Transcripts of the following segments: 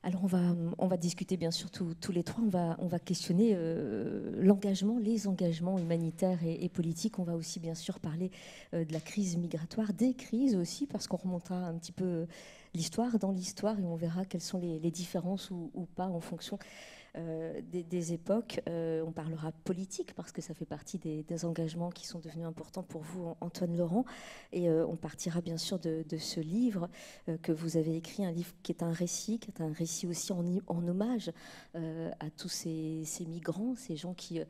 Alors on va discuter bien sûr tous les trois, on va questionner l'engagement, les engagements humanitaires et politiques. On va aussi bien sûr parler de la crise migratoire, des crises aussi, parce qu'on remontera un petit peu l'histoire dans l'histoire et on verra quelles sont les différences ou pas en fonction des époques. On parlera politique parce que ça fait partie des engagements qui sont devenus importants pour vous, Antoine Laurent. Et on partira bien sûr de ce livre que vous avez écrit, un livre qui est un récit aussi en hommage à tous ces migrants, ces gens qui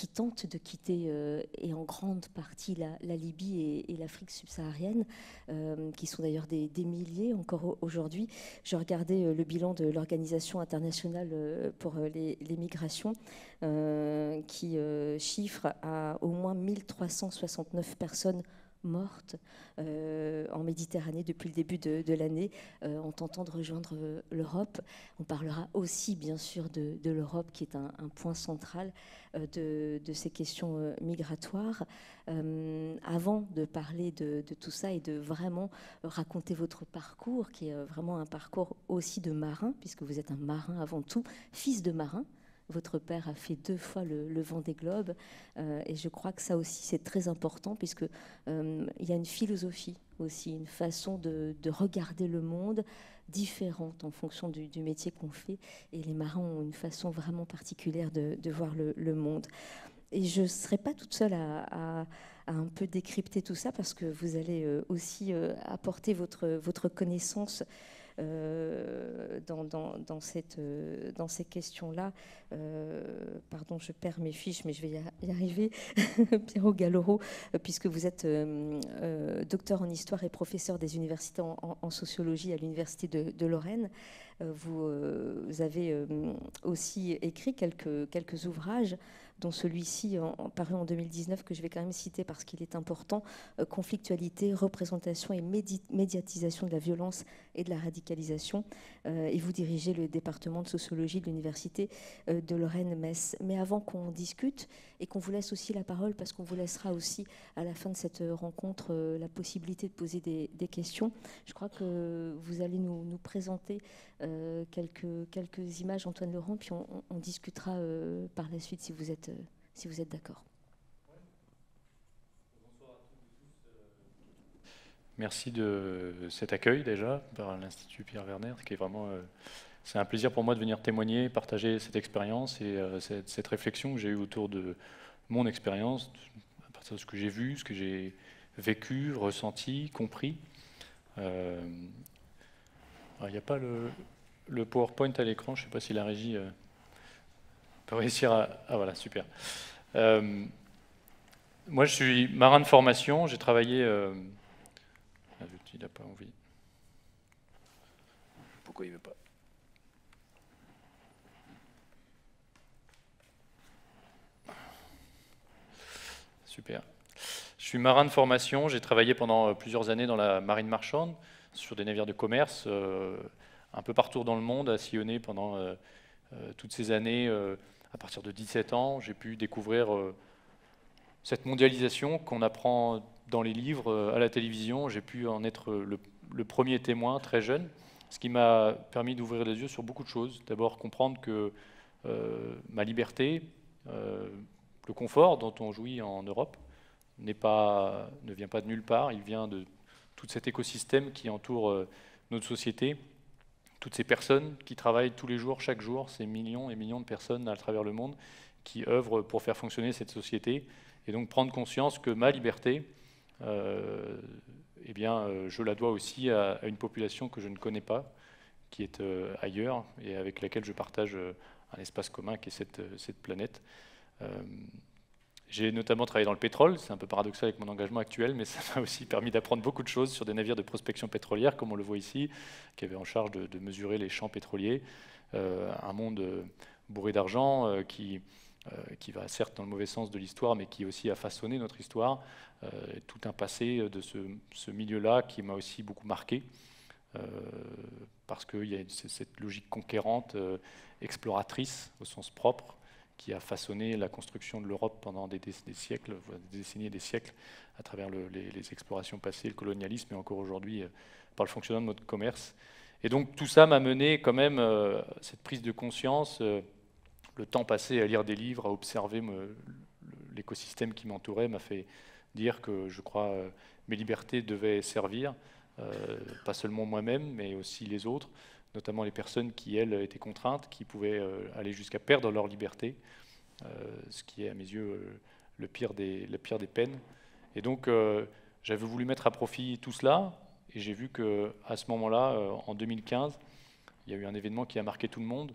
tentent de quitter et en grande partie la Libye et l'Afrique subsaharienne, qui sont d'ailleurs des milliers encore aujourd'hui. Je regardais le bilan de l'Organisation internationale pour les migrations qui chiffre à au moins 1369 personnes mortes en Méditerranée depuis le début de l'année en tentant de rejoindre l'Europe. On parlera aussi bien sûr de l'Europe qui est un point central de ces questions migratoires. Avant de parler de tout ça et de vraiment raconter votre parcours, qui est vraiment un parcours aussi de marin, puisque vous êtes un marin avant tout, fils de marin. Votre père a fait 2 fois le Vendée Globe et je crois que ça aussi c'est très important puisque il y a une philosophie aussi, une façon de regarder le monde différente en fonction du métier qu'on fait et les marins ont une façon vraiment particulière de voir le monde. Et je ne serai pas toute seule à un peu décrypter tout ça parce que vous allez aussi apporter votre connaissance dans ces questions-là. Pardon, je perds mes fiches, mais je vais y arriver. Pierrot Galoro, puisque vous êtes docteur en histoire et professeur des universités en sociologie à l'université de Lorraine. Vous avez aussi écrit quelques ouvrages, dont celui-ci paru en 2019 que je vais quand même citer parce qu'il est important, conflictualité, représentation et médiatisation de la violence et de la radicalisation. Et vous dirigez le département de sociologie de l'université de Lorraine-Metz. Mais avant qu'on discute et qu'on vous laisse aussi la parole, parce qu'on vous laissera aussi à la fin de cette rencontre la possibilité de poser des questions, je crois que vous allez nous présenter quelques images, Antoine Laurent, puis on discutera par la suite si vous êtes d'accord. Merci de cet accueil déjà par l'Institut Pierre Werner, qui est vraiment, c'est un plaisir pour moi de venir témoigner, partager cette expérience et cette réflexion que j'ai eue autour de mon expérience, à partir de ce que j'ai vu, ce que j'ai vécu, ressenti, compris. Il n'y a pas le PowerPoint à l'écran, je ne sais pas si la régie peut réussir à... Ah voilà, super. Moi je suis marin de formation, j'ai travaillé... il n'a pas envie. Pourquoi il ne veut pas? Super. Je suis marin de formation, j'ai travaillé pendant plusieurs années dans la marine marchande, sur des navires de commerce, un peu partout dans le monde, à sillonner pendant toutes ces années. À partir de 17 ans, j'ai pu découvrir cette mondialisation qu'on apprend dans les livres, à la télévision. J'ai pu en être le premier témoin très jeune, ce qui m'a permis d'ouvrir les yeux sur beaucoup de choses. D'abord comprendre que ma liberté, le confort dont on jouit en Europe, ne vient pas de nulle part, il vient de tout cet écosystème qui entoure notre société, toutes ces personnes qui travaillent tous les jours, chaque jour, ces millions et millions de personnes à travers le monde qui œuvrent pour faire fonctionner cette société, et donc prendre conscience que ma liberté, je la dois aussi à une population que je ne connais pas, qui est ailleurs et avec laquelle je partage un espace commun qui est cette planète. J'ai notamment travaillé dans le pétrole, c'est un peu paradoxal avec mon engagement actuel, mais ça m'a aussi permis d'apprendre beaucoup de choses sur des navires de prospection pétrolière, comme on le voit ici, qui avaient en charge de mesurer les champs pétroliers. Un monde bourré d'argent qui va certes dans le mauvais sens de l'histoire, mais qui aussi a façonné notre histoire. Tout un passé de ce milieu-là qui m'a aussi beaucoup marqué, parce qu'il y a cette logique conquérante, exploratrice au sens propre, qui a façonné la construction de l'Europe pendant des siècles, des décennies et des siècles, à travers les explorations passées, le colonialisme, et encore aujourd'hui par le fonctionnement de notre commerce. Et donc tout ça m'a mené quand même à cette prise de conscience, le temps passé à lire des livres, à observer l'écosystème qui m'entourait m'a fait dire que je crois mes libertés devaient servir, pas seulement moi-même, mais aussi les autres, notamment les personnes qui, elles, étaient contraintes, qui pouvaient aller jusqu'à perdre leur liberté, ce qui est à mes yeux le pire des peines. Et donc j'avais voulu mettre à profit tout cela, et j'ai vu qu'à ce moment-là, en 2015, il y a eu un événement qui a marqué tout le monde,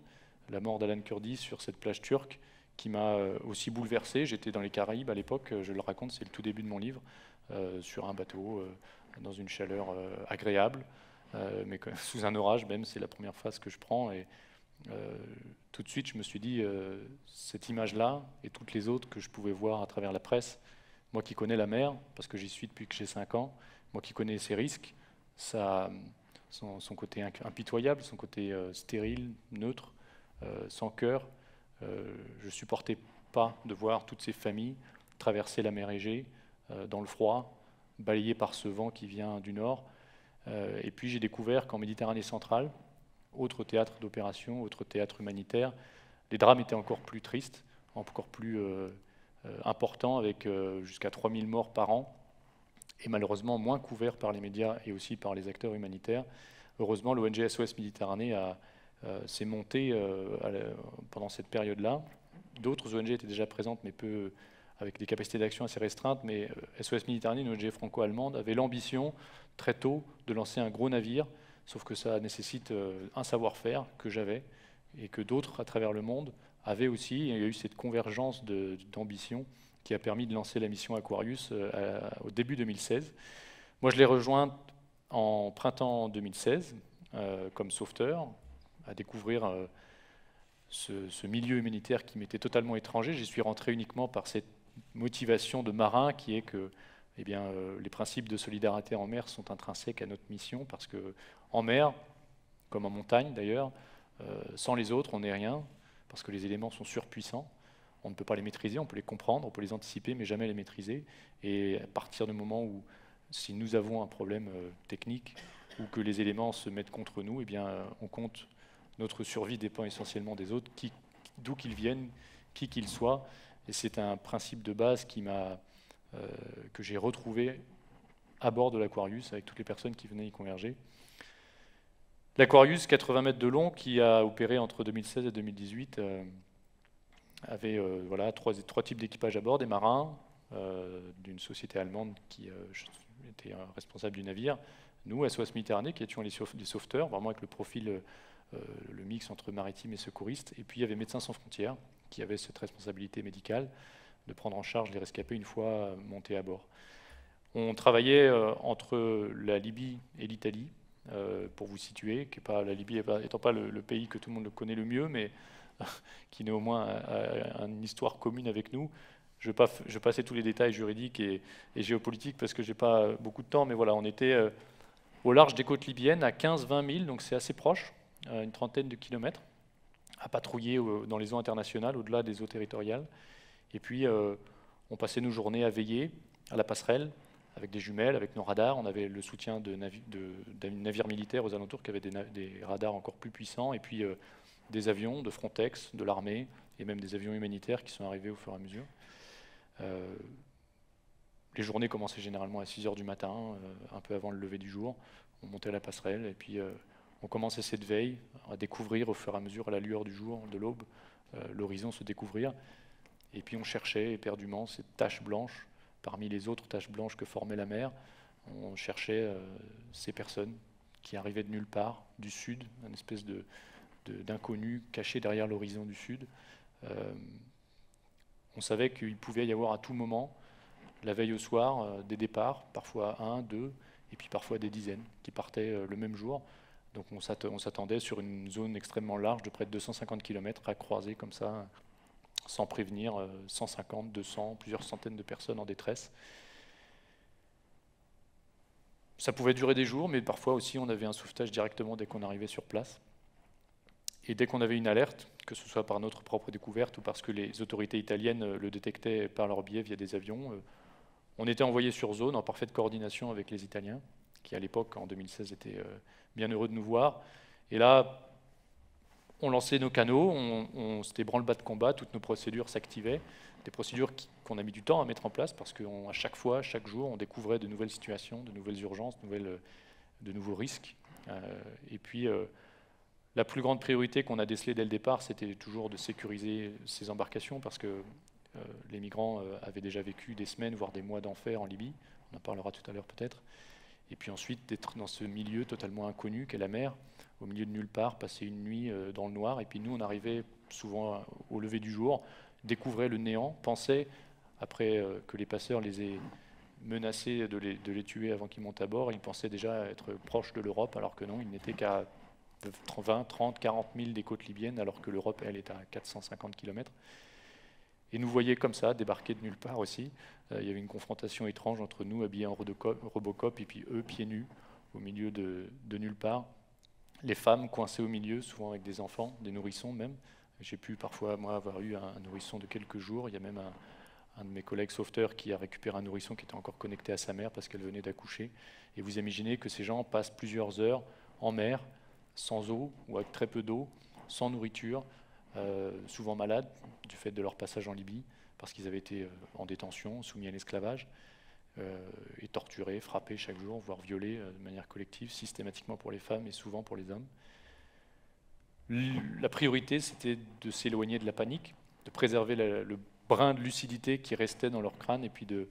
la mort d'Alan Kurdi sur cette plage turque, qui m'a aussi bouleversé. J'étais dans les Caraïbes à l'époque, je le raconte, c'est le tout début de mon livre, sur un bateau, dans une chaleur agréable, mais sous un orage même, c'est la première phase que je prends. Et tout de suite, je me suis dit, cette image-là et toutes les autres que je pouvais voir à travers la presse, moi qui connais la mer, parce que j'y suis depuis que j'ai 5 ans, moi qui connais ses risques, son côté impitoyable, son côté stérile, neutre, sans cœur, je ne supportais pas de voir toutes ces familles traverser la mer Égée dans le froid, balayées par ce vent qui vient du nord. Et puis j'ai découvert qu'en Méditerranée centrale, autre théâtre d'opération, autre théâtre humanitaire, les drames étaient encore plus tristes, encore plus importants, avec jusqu'à 3000 morts par an, et malheureusement moins couverts par les médias et aussi par les acteurs humanitaires. Heureusement, l'ONG SOS Méditerranée s'est montée pendant cette période-là. D'autres ONG étaient déjà présentes, mais peu, avec des capacités d'action assez restreintes, mais SOS Méditerranée, une ONG franco-allemande, avait l'ambition très tôt de lancer un gros navire, sauf que ça nécessite un savoir-faire que j'avais et que d'autres à travers le monde avaient aussi. Et il y a eu cette convergence d'ambition qui a permis de lancer la mission Aquarius au début 2016. Moi, je l'ai rejointe en printemps 2016 comme sauveteur, à découvrir ce milieu humanitaire qui m'était totalement étranger. J'y suis rentré uniquement par cette motivation de marin qui est que eh bien, les principes de solidarité en mer sont intrinsèques à notre mission, parce que en mer, comme en montagne d'ailleurs, sans les autres, on n'est rien, parce que les éléments sont surpuissants. On ne peut pas les maîtriser, on peut les comprendre, on peut les anticiper, mais jamais les maîtriser. Et à partir du moment où, si nous avons un problème technique, ou que les éléments se mettent contre nous, eh bien, on compte, notre survie dépend essentiellement des autres, d'où qu'ils viennent, qui qu'ils soient. Et c'est un principe de base que j'ai retrouvé à bord de l'Aquarius, avec toutes les personnes qui venaient y converger. L'Aquarius, 80 mètres de long, qui a opéré entre 2016 et 2018, avait voilà, trois types d'équipage à bord, des marins, d'une société allemande qui était responsable du navire, nous, SOS Méditerranée, qui étions les sauveteurs, vraiment avec le profil, le mix entre maritime et secouriste, et puis il y avait Médecins sans frontières, qui avait cette responsabilité médicale de prendre en charge les rescapés une fois montés à bord. On travaillait entre la Libye et l'Italie, pour vous situer, qui est pas, la Libye étant pas le pays que tout le monde connaît le mieux, mais qui néanmoins a une histoire commune avec nous. Je vais passer tous les détails juridiques et géopolitiques parce que je n'ai pas beaucoup de temps, mais voilà, on était au large des côtes libyennes, à 15-20 000, donc c'est assez proche, une trentaine de kilomètres, à patrouiller dans les eaux internationales, au-delà des eaux territoriales. Et puis, on passait nos journées à veiller à la passerelle, avec des jumelles, avec nos radars. On avait le soutien de navires militaires aux alentours qui avaient des radars encore plus puissants, et puis des avions de Frontex, de l'armée, et même des avions humanitaires qui sont arrivés au fur et à mesure. Les journées commençaient généralement à 6 h du matin, un peu avant le lever du jour. On montait à la passerelle, et puis on commençait cette veille à découvrir au fur et à mesure, à la lueur du jour, de l'aube, l'horizon se découvrir. Et puis on cherchait éperdument cette tache blanche, parmi les autres taches blanches que formait la mer. On cherchait ces personnes qui arrivaient de nulle part, du sud, une espèce d'inconnu caché derrière l'horizon du sud. On savait qu'il pouvait y avoir à tout moment, la veille au soir, des départs, parfois 1, 2, et puis parfois des dizaines qui partaient le même jour. Donc on s'attendait sur une zone extrêmement large de près de 250 km à croiser comme ça, sans prévenir 150, 200, plusieurs centaines de personnes en détresse. Ça pouvait durer des jours, mais parfois aussi on avait un sauvetage directement dès qu'on arrivait sur place. Et dès qu'on avait une alerte, que ce soit par notre propre découverte ou parce que les autorités italiennes le détectaient par leur biais via des avions, on était envoyé sur zone en parfaite coordination avec les Italiens, qui à l'époque, en 2016, étaient bien heureux de nous voir. Et là, on lançait nos canaux, c'était branle-bas de combat, toutes nos procédures s'activaient, des procédures qu'on a mis du temps à mettre en place parce qu'à chaque fois, chaque jour, on découvrait de nouvelles situations, de nouvelles urgences, de nouveaux risques. Et puis, la plus grande priorité qu'on a décelée dès le départ, c'était toujours de sécuriser ces embarcations parce que les migrants avaient déjà vécu des semaines, voire des mois d'enfer en Libye. On en parlera tout à l'heure peut-être. Et puis ensuite, d'être dans ce milieu totalement inconnu qu'est la mer, au milieu de nulle part, passer une nuit dans le noir. Et puis nous, on arrivait souvent au lever du jour, découvrait le néant, pensait, après que les passeurs les aient menacés de les tuer avant qu'ils montent à bord, ils pensaient déjà être proches de l'Europe, alors que non, ils n'étaient qu'à 20, 30, 40 000 des côtes libyennes, alors que l'Europe, elle, est à 450 km. Et nous voyaient comme ça, débarquer de nulle part aussi. Il y avait une confrontation étrange entre nous, habillés en Robocop, et puis eux, pieds nus, au milieu de nulle part. Les femmes coincées au milieu, souvent avec des enfants, des nourrissons même. J'ai pu parfois, moi, avoir eu un nourrisson de quelques jours. Il y a même un de mes collègues sauveteurs qui a récupéré un nourrisson qui était encore connecté à sa mère parce qu'elle venait d'accoucher. Et vous imaginez que ces gens passent plusieurs heures en mer, sans eau ou avec très peu d'eau, sans nourriture, souvent malades du fait de leur passage en Libye, parce qu'ils avaient été en détention, soumis à l'esclavage, et torturés, frappés chaque jour, voire violés de manière collective, systématiquement pour les femmes et souvent pour les hommes. La priorité, c'était de s'éloigner de la panique, de préserver le brin de lucidité qui restait dans leur crâne, et puis de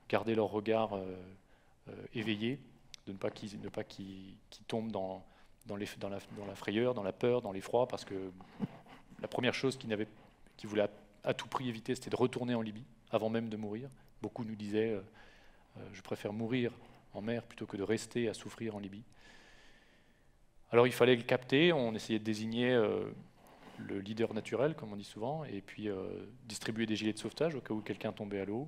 garder leur regard éveillé, de ne pas qu'ils tombent dans la frayeur, dans la peur, dans l'effroi, parce que la première chose qu'ils voulaient à tout prix éviter, c'était de retourner en Libye, avant même de mourir. Beaucoup nous disaient je préfère mourir en mer plutôt que de rester à souffrir en Libye. Alors il fallait le capter, on essayait de désigner le leader naturel, comme on dit souvent, et puis distribuer des gilets de sauvetage au cas où quelqu'un tombait à l'eau,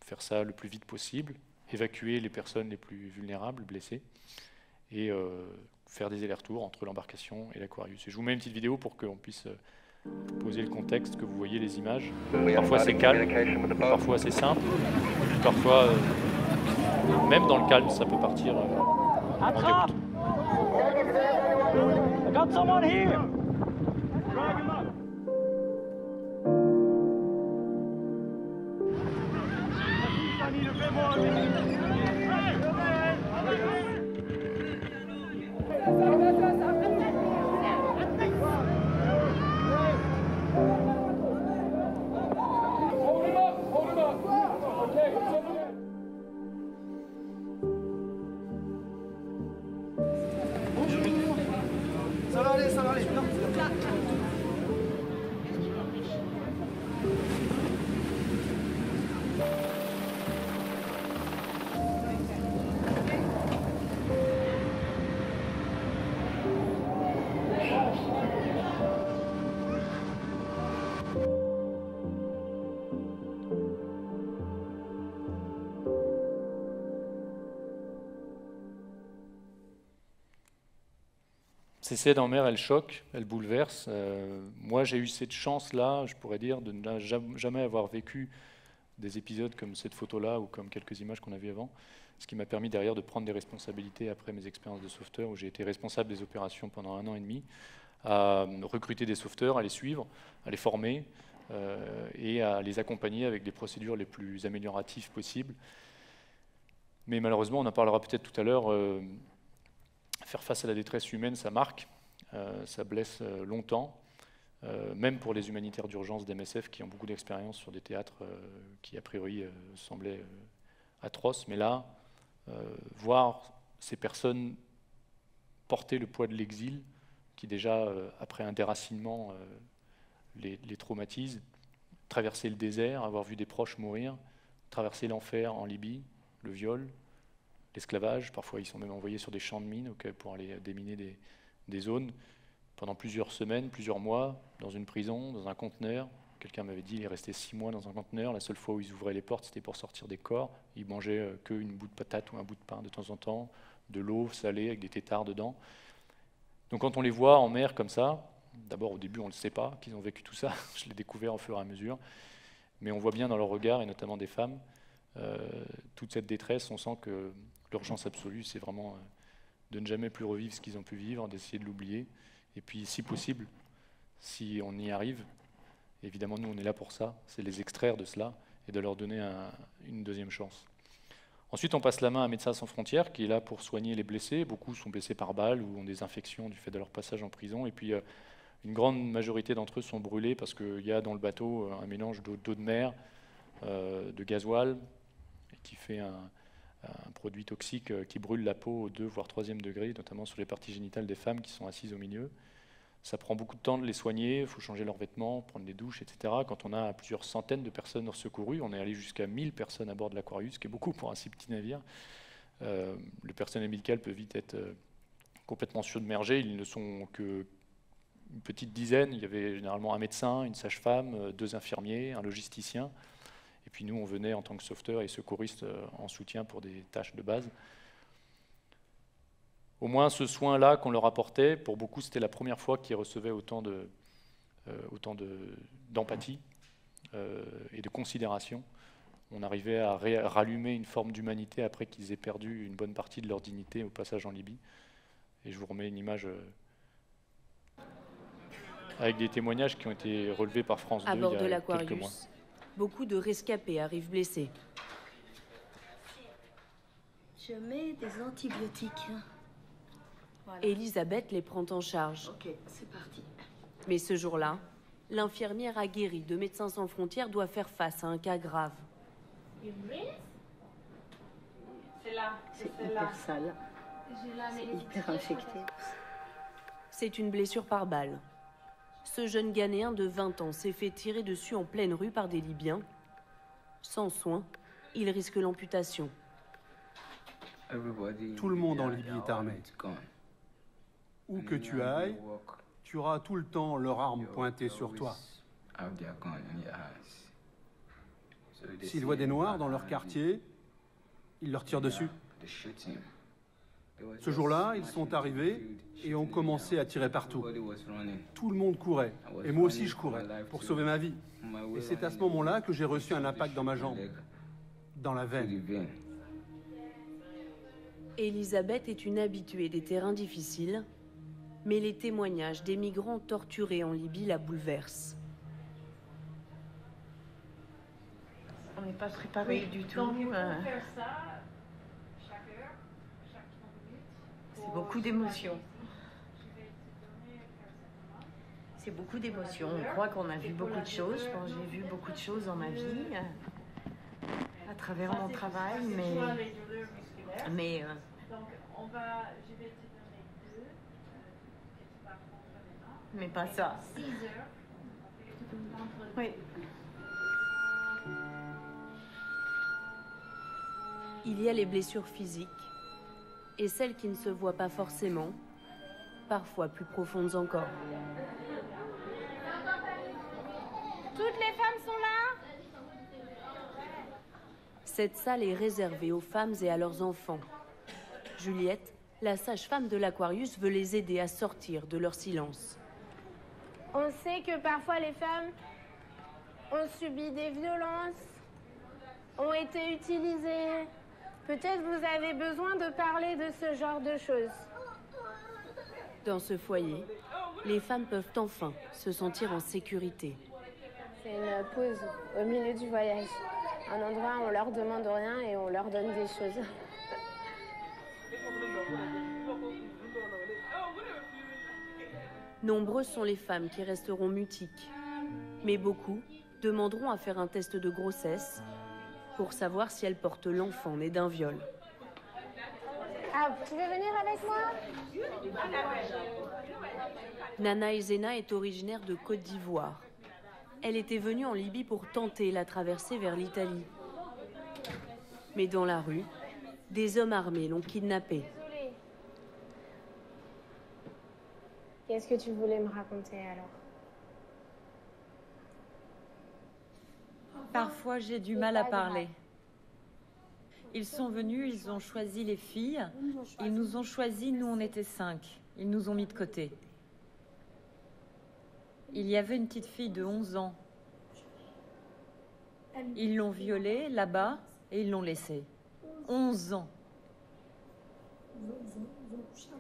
faire ça le plus vite possible, évacuer les personnes les plus vulnérables, blessées, et faire des allers-retours entre l'embarcation et l'Aquarius. Et je vous mets une petite vidéo pour qu'on puisse poser le contexte, que vous voyez les images. Parfois c'est calme, parfois c'est simple, parfois, même dans le calme, ça peut partir en déroute. I got someone here! Drag him up! I need a bit more. Ça va aller. Non. Ces scènes en mer, elles choquent, elles bouleversent. Moi, j'ai eu cette chance-là, je pourrais dire, de ne jamais avoir vécu des épisodes comme cette photo-là ou comme quelques images qu'on a vues avant, ce qui m'a permis derrière de prendre des responsabilités après mes expériences de sauveteur, où j'ai été responsable des opérations pendant 1 an et demi, à recruter des sauveteurs, à les suivre, à les former et à les accompagner avec des procédures les plus amélioratives possibles. Mais malheureusement, on en parlera peut-être tout à l'heure, faire face à la détresse humaine, ça marque, ça blesse longtemps, même pour les humanitaires d'urgence d'MSF qui ont beaucoup d'expérience sur des théâtres qui, a priori, semblaient atroces. Mais là, voir ces personnes porter le poids de l'exil, qui déjà, après un déracinement, les traumatise, traverser le désert, avoir vu des proches mourir, traverser l'enfer en Libye, le viol, l'esclavage, parfois ils sont même envoyés sur des champs de mines pour aller déminer des zones, pendant plusieurs semaines, plusieurs mois, dans une prison, dans un conteneur. Quelqu'un m'avait dit qu'il est resté 6 mois dans un conteneur, la seule fois où ils ouvraient les portes, c'était pour sortir des corps. Ils mangeaient qu'une bout de patate ou un bout de pain de temps en temps, de l'eau salée avec des têtards dedans. Donc quand on les voit en mer comme ça, d'abord au début on ne le sait pas qu'ils ont vécu tout ça, je l'ai découvert au fur et à mesure, mais on voit bien dans leur regard, et notamment des femmes, toute cette détresse, on sent que l'urgence absolue, c'est vraiment de ne jamais plus revivre ce qu'ils ont pu vivre, d'essayer de l'oublier. Et puis, si possible, si on y arrive, évidemment, nous, on est là pour ça, c'est les extraire de cela et de leur donner une deuxième chance. Ensuite, on passe la main à Médecins sans frontières, qui est là pour soigner les blessés. Beaucoup sont blessés par balle ou ont des infections du fait de leur passage en prison. Et puis, une grande majorité d'entre eux sont brûlés parce qu'il y a dans le bateau un mélange d'eau de mer, de gasoil, qui fait un produit toxique qui brûle la peau au 2 voire 3e degré, notamment sur les parties génitales des femmes qui sont assises au milieu. Ça prend beaucoup de temps de les soigner, il faut changer leurs vêtements, prendre des douches, etc. Quand on a plusieurs centaines de personnes secourues, on est allé jusqu'à 1000 personnes à bord de l'Aquarius, ce qui est beaucoup pour un si petit navire. Le personnel médical peut vite être complètement submergé. Ils ne sont qu'une petite dizaine. Il y avait généralement un médecin, une sage-femme, 2 infirmiers, un logisticien. Et puis nous, on venait en tant que sauveteurs et secouristes en soutien pour des tâches de base. Au moins, ce soin-là qu'on leur apportait, pour beaucoup, c'était la première fois qu'ils recevaient autant d'empathie et de considération. On arrivait à rallumer une forme d'humanité après qu'ils aient perdu une bonne partie de leur dignité au passage en Libye. Et je vous remets une image avec des témoignages qui ont été relevés par France 2 à bord il y de a quelques mois. l'Aquarius, beaucoup de rescapés arrivent blessés. Je mets des antibiotiques. Voilà. Elisabeth les prend en charge. Ok, c'est parti. Mais ce jour-là, l'infirmière aguerrie de Médecins sans frontières doit faire face à un cas grave. C'est hyper sale. C'est hyper infecté. C'est une blessure par balle. Ce jeune Ghanéen de 20 ans s'est fait tirer dessus en pleine rue par des Libyens. Sans soin, il risque l'amputation. Tout le monde en Libye est armé. Où que tu ailles, tu auras tout le temps leur arme pointée sur toi. S'ils voient des Noirs dans leur quartier, ils leur tirent dessus. Ce jour-là, ils sont arrivés et ont commencé à tirer partout. Tout le monde courait, et moi aussi je courais, pour sauver ma vie. Et c'est à ce moment-là que j'ai reçu un impact dans ma jambe, dans la veine. Elisabeth est une habituée des terrains difficiles, mais les témoignages des migrants torturés en Libye la bouleversent. On n'est pas préparé du tout. C'est beaucoup d'émotions. C'est beaucoup d'émotions. On croit qu'on a vu beaucoup de choses. Je pense que j'ai vu beaucoup de choses dans ma vie, à travers mon travail, mais pas ça. Oui. Il y a les blessures physiques et celles qui ne se voient pas forcément, parfois plus profondes encore. Toutes les femmes sont là? Cette salle est réservée aux femmes et à leurs enfants. Juliette, la sage-femme de l'Aquarius, veut les aider à sortir de leur silence. On sait que parfois les femmes ont subi des violences, ont été utilisées. Peut-être vous avez besoin de parler de ce genre de choses. Dans ce foyer, les femmes peuvent enfin se sentir en sécurité. C'est une pause au milieu du voyage. Un endroit où on leur demande rien et on leur donne des choses. Nombreuses sont les femmes qui resteront mutiques, mais beaucoup demanderont à faire un test de grossesse pour savoir si elles portent l'enfant né d'un viol. Ah, tu veux venir avec moi? Nana Ezena est originaire de Côte d'Ivoire. Elle était venue en Libye pour tenter la traversée vers l'Italie. Mais dans la rue, des hommes armés l'ont kidnappée. Qu'est-ce que tu voulais me raconter alors? Parfois, j'ai du mal à parler. Ils sont venus, ils ont choisi les filles. Ils nous ont choisis, nous on était 5. Ils nous ont mis de côté. Il y avait une petite fille de 11 ans. Ils l'ont violée là-bas et ils l'ont laissée. 11 ans.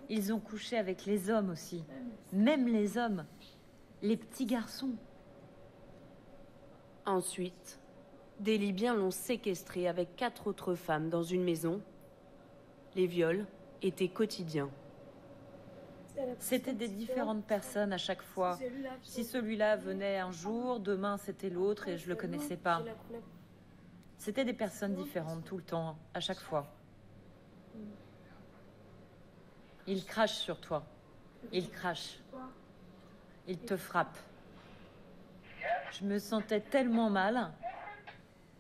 Ils ont couché avec les hommes aussi. Même les hommes. Les petits garçons. Ensuite, des Libyens l'ont séquestré avec 4 autres femmes dans une maison. Les viols étaient quotidiens. C'était des différentes personnes à chaque fois. Si celui-là venait un jour, demain c'était l'autre et je le connaissais pas. C'était des personnes différentes tout le temps, à chaque fois. Ils crachent sur toi. Ils crachent. Ils te frappent. Je me sentais tellement mal.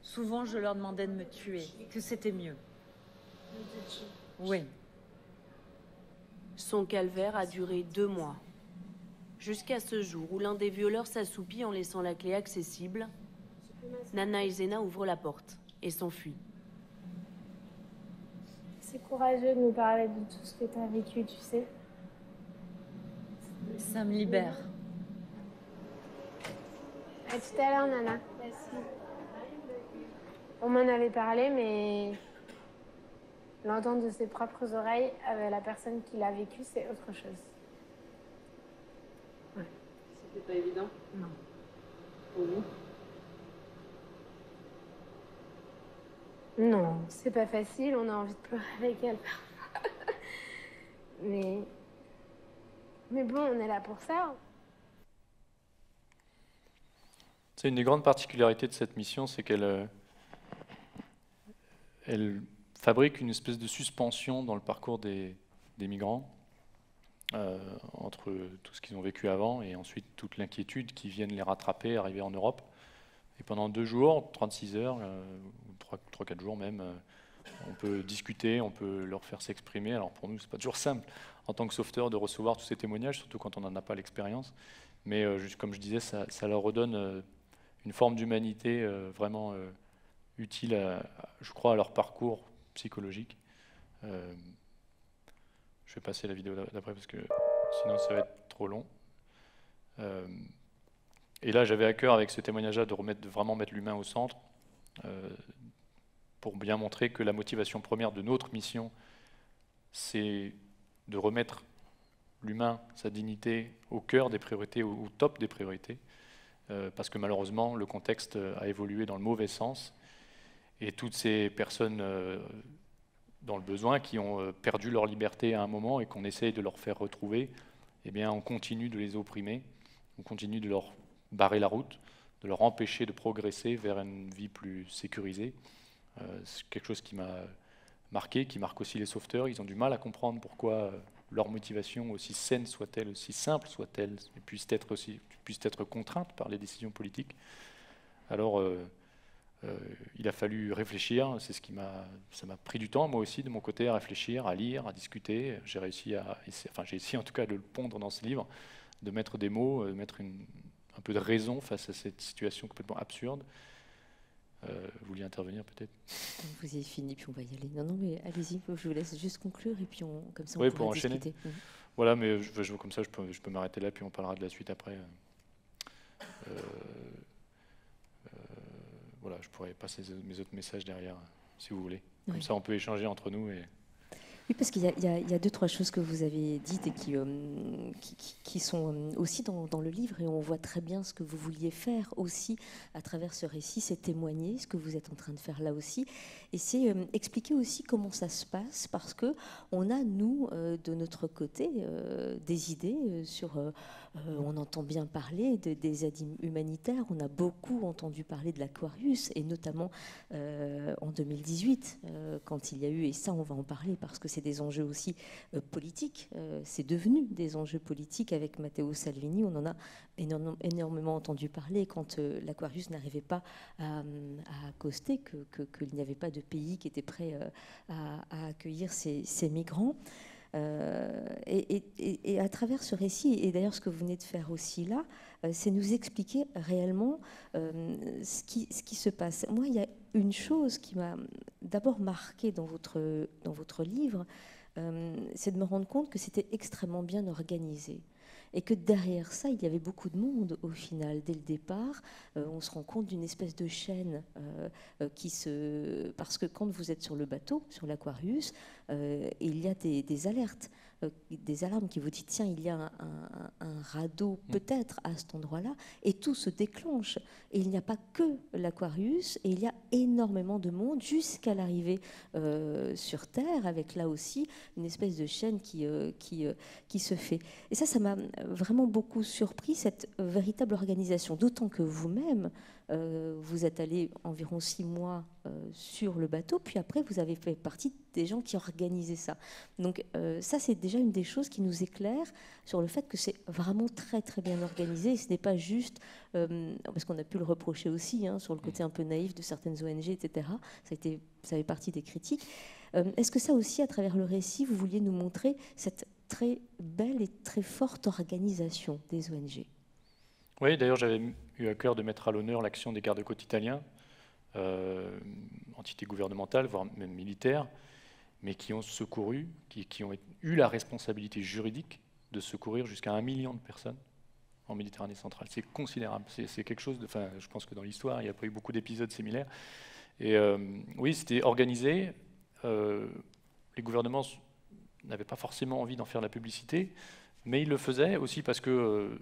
Souvent, je leur demandais de me tuer, que c'était mieux. Oui. Son calvaire a duré 2 mois. Jusqu'à ce jour où l'un des violeurs s'assoupit en laissant la clé accessible, Nana et Zena ouvrent la porte et s'enfuient. C'est courageux de nous parler de tout ce que tu as vécu, tu sais. Ça me libère. À tout à l'heure, Nana. Merci. On m'en avait parlé, mais l'entendre de ses propres oreilles avec la personne qui l'a vécu, c'est autre chose. Ouais. C'était pas évident? Non. Pour vous? Non, c'est pas facile, on a envie de pleurer avec elle parfois. Mais bon, on est là pour ça. C'est une des grandes particularités de cette mission, c'est qu'elle fabrique une espèce de suspension dans le parcours des migrants, entre tout ce qu'ils ont vécu avant et ensuite toute l'inquiétude qui viennent les rattraper, arriver en Europe. Et pendant 2 jours, 36 heures, ou 3-4 jours même, on peut discuter, on peut leur faire s'exprimer. Alors pour nous, c'est pas toujours simple en tant que sauveteur de recevoir tous ces témoignages, surtout quand on n'en a pas l'expérience. Mais comme je disais, ça leur redonne une forme d'humanité vraiment utile, je crois, à leur parcours psychologique. Je vais passer la vidéo d'après parce que sinon ça va être trop long. Et là, j'avais à cœur avec ce témoignage-là de vraiment mettre l'humain au centre, pour bien montrer que la motivation première de notre mission, c'est de remettre l'humain, sa dignité, au cœur des priorités, au top des priorités, parce que malheureusement, le contexte a évolué dans le mauvais sens, et toutes ces personnes dans le besoin qui ont perdu leur liberté à un moment et qu'on essaye de leur faire retrouver, eh bien, on continue de les opprimer, on continue de leur barrer la route, de leur empêcher de progresser vers une vie plus sécurisée. C'est quelque chose qui m'a marqué, qui marque aussi les sauveteurs. Ils ont du mal à comprendre pourquoi leur motivation, aussi saine soit-elle, aussi simple soit-elle, puisse être contrainte par les décisions politiques. Alors, il a fallu réfléchir. Ça m'a pris du temps, moi aussi, de mon côté, à réfléchir, à lire, à discuter. J'ai essayé en tout cas de le pondre dans ce livre, de mettre des mots, de mettre un peu de raison face à cette situation complètement absurde. Vous vouliez intervenir peut-être? Vous avez fini, puis on va y aller. Non, mais allez-y, je vous laisse juste conclure, et puis comme ça on oui, pourra pour enchaîner. discuter. Voilà, mais comme ça, je peux m'arrêter là, puis on parlera de la suite après. Voilà, je pourrais passer mes autres messages derrière, si vous voulez. Comme ça, on peut échanger entre nous. Oui, parce qu'il y a 2-3 choses que vous avez dites et qui sont aussi dans le livre, et on voit très bien ce que vous vouliez faire aussi à travers ce récit, c'est témoigner, ce que vous êtes en train de faire là aussi, et c'est expliquer aussi comment ça se passe, parce que on a, nous, de notre côté, des idées sur... on entend bien parler des aides humanitaires, on a beaucoup entendu parler de l'Aquarius, et notamment en 2018, quand il y a eu, et ça on va en parler parce que c'est des enjeux aussi politiques, c'est devenu des enjeux politiques avec Matteo Salvini, on en a énormément entendu parler quand l'Aquarius n'arrivait pas à accoster, qu'il n'y avait pas de pays qui était prêt à accueillir ces migrants. Et à travers ce récit, et d'ailleurs ce que vous venez de faire aussi là, c'est nous expliquer réellement ce qui se passe. Moi, il y a une chose qui m'a d'abord marquée dans votre livre, c'est de me rendre compte que c'était extrêmement bien organisé. Et que derrière ça, il y avait beaucoup de monde au final. Dès le départ, on se rend compte d'une espèce de chaîne parce que quand vous êtes sur le bateau, sur l'Aquarius, et il y a des alertes, des alarmes qui vous disent tiens, il y a un radeau peut-être à cet endroit-là, et tout se déclenche. Et il n'y a pas que l'Aquarius, et il y a énormément de monde jusqu'à l'arrivée sur Terre, avec là aussi une espèce de chaîne qui se fait. Et ça m'a vraiment beaucoup surpris, cette véritable organisation, d'autant que vous-même, vous êtes allé environ 6 mois sur le bateau, puis après vous avez fait partie des gens qui organisaient ça. Donc ça, c'est déjà une des choses qui nous éclaire sur le fait que c'est vraiment très très bien organisé. Et ce n'est pas juste, parce qu'on a pu le reprocher aussi, hein, sur le côté un peu naïf de certaines ONG, etc. Ça fait partie des critiques. Est-ce que ça aussi, à travers le récit, vous vouliez nous montrer cette très belle et très forte organisation des ONG? Oui, d'ailleurs, j'avais eu à cœur de mettre à l'honneur l'action des gardes-côtes italiens, entités gouvernementales, voire même militaires, mais qui ont secouru, qui ont eu la responsabilité juridique de secourir jusqu'à 1 million de personnes en Méditerranée centrale. C'est considérable. C'est quelque chose de... Enfin, je pense que dans l'histoire, il n'y a pas eu beaucoup d'épisodes similaires. Et oui, c'était organisé. Les gouvernements n'avaient pas forcément envie d'en faire la publicité, mais ils le faisaient aussi parce que...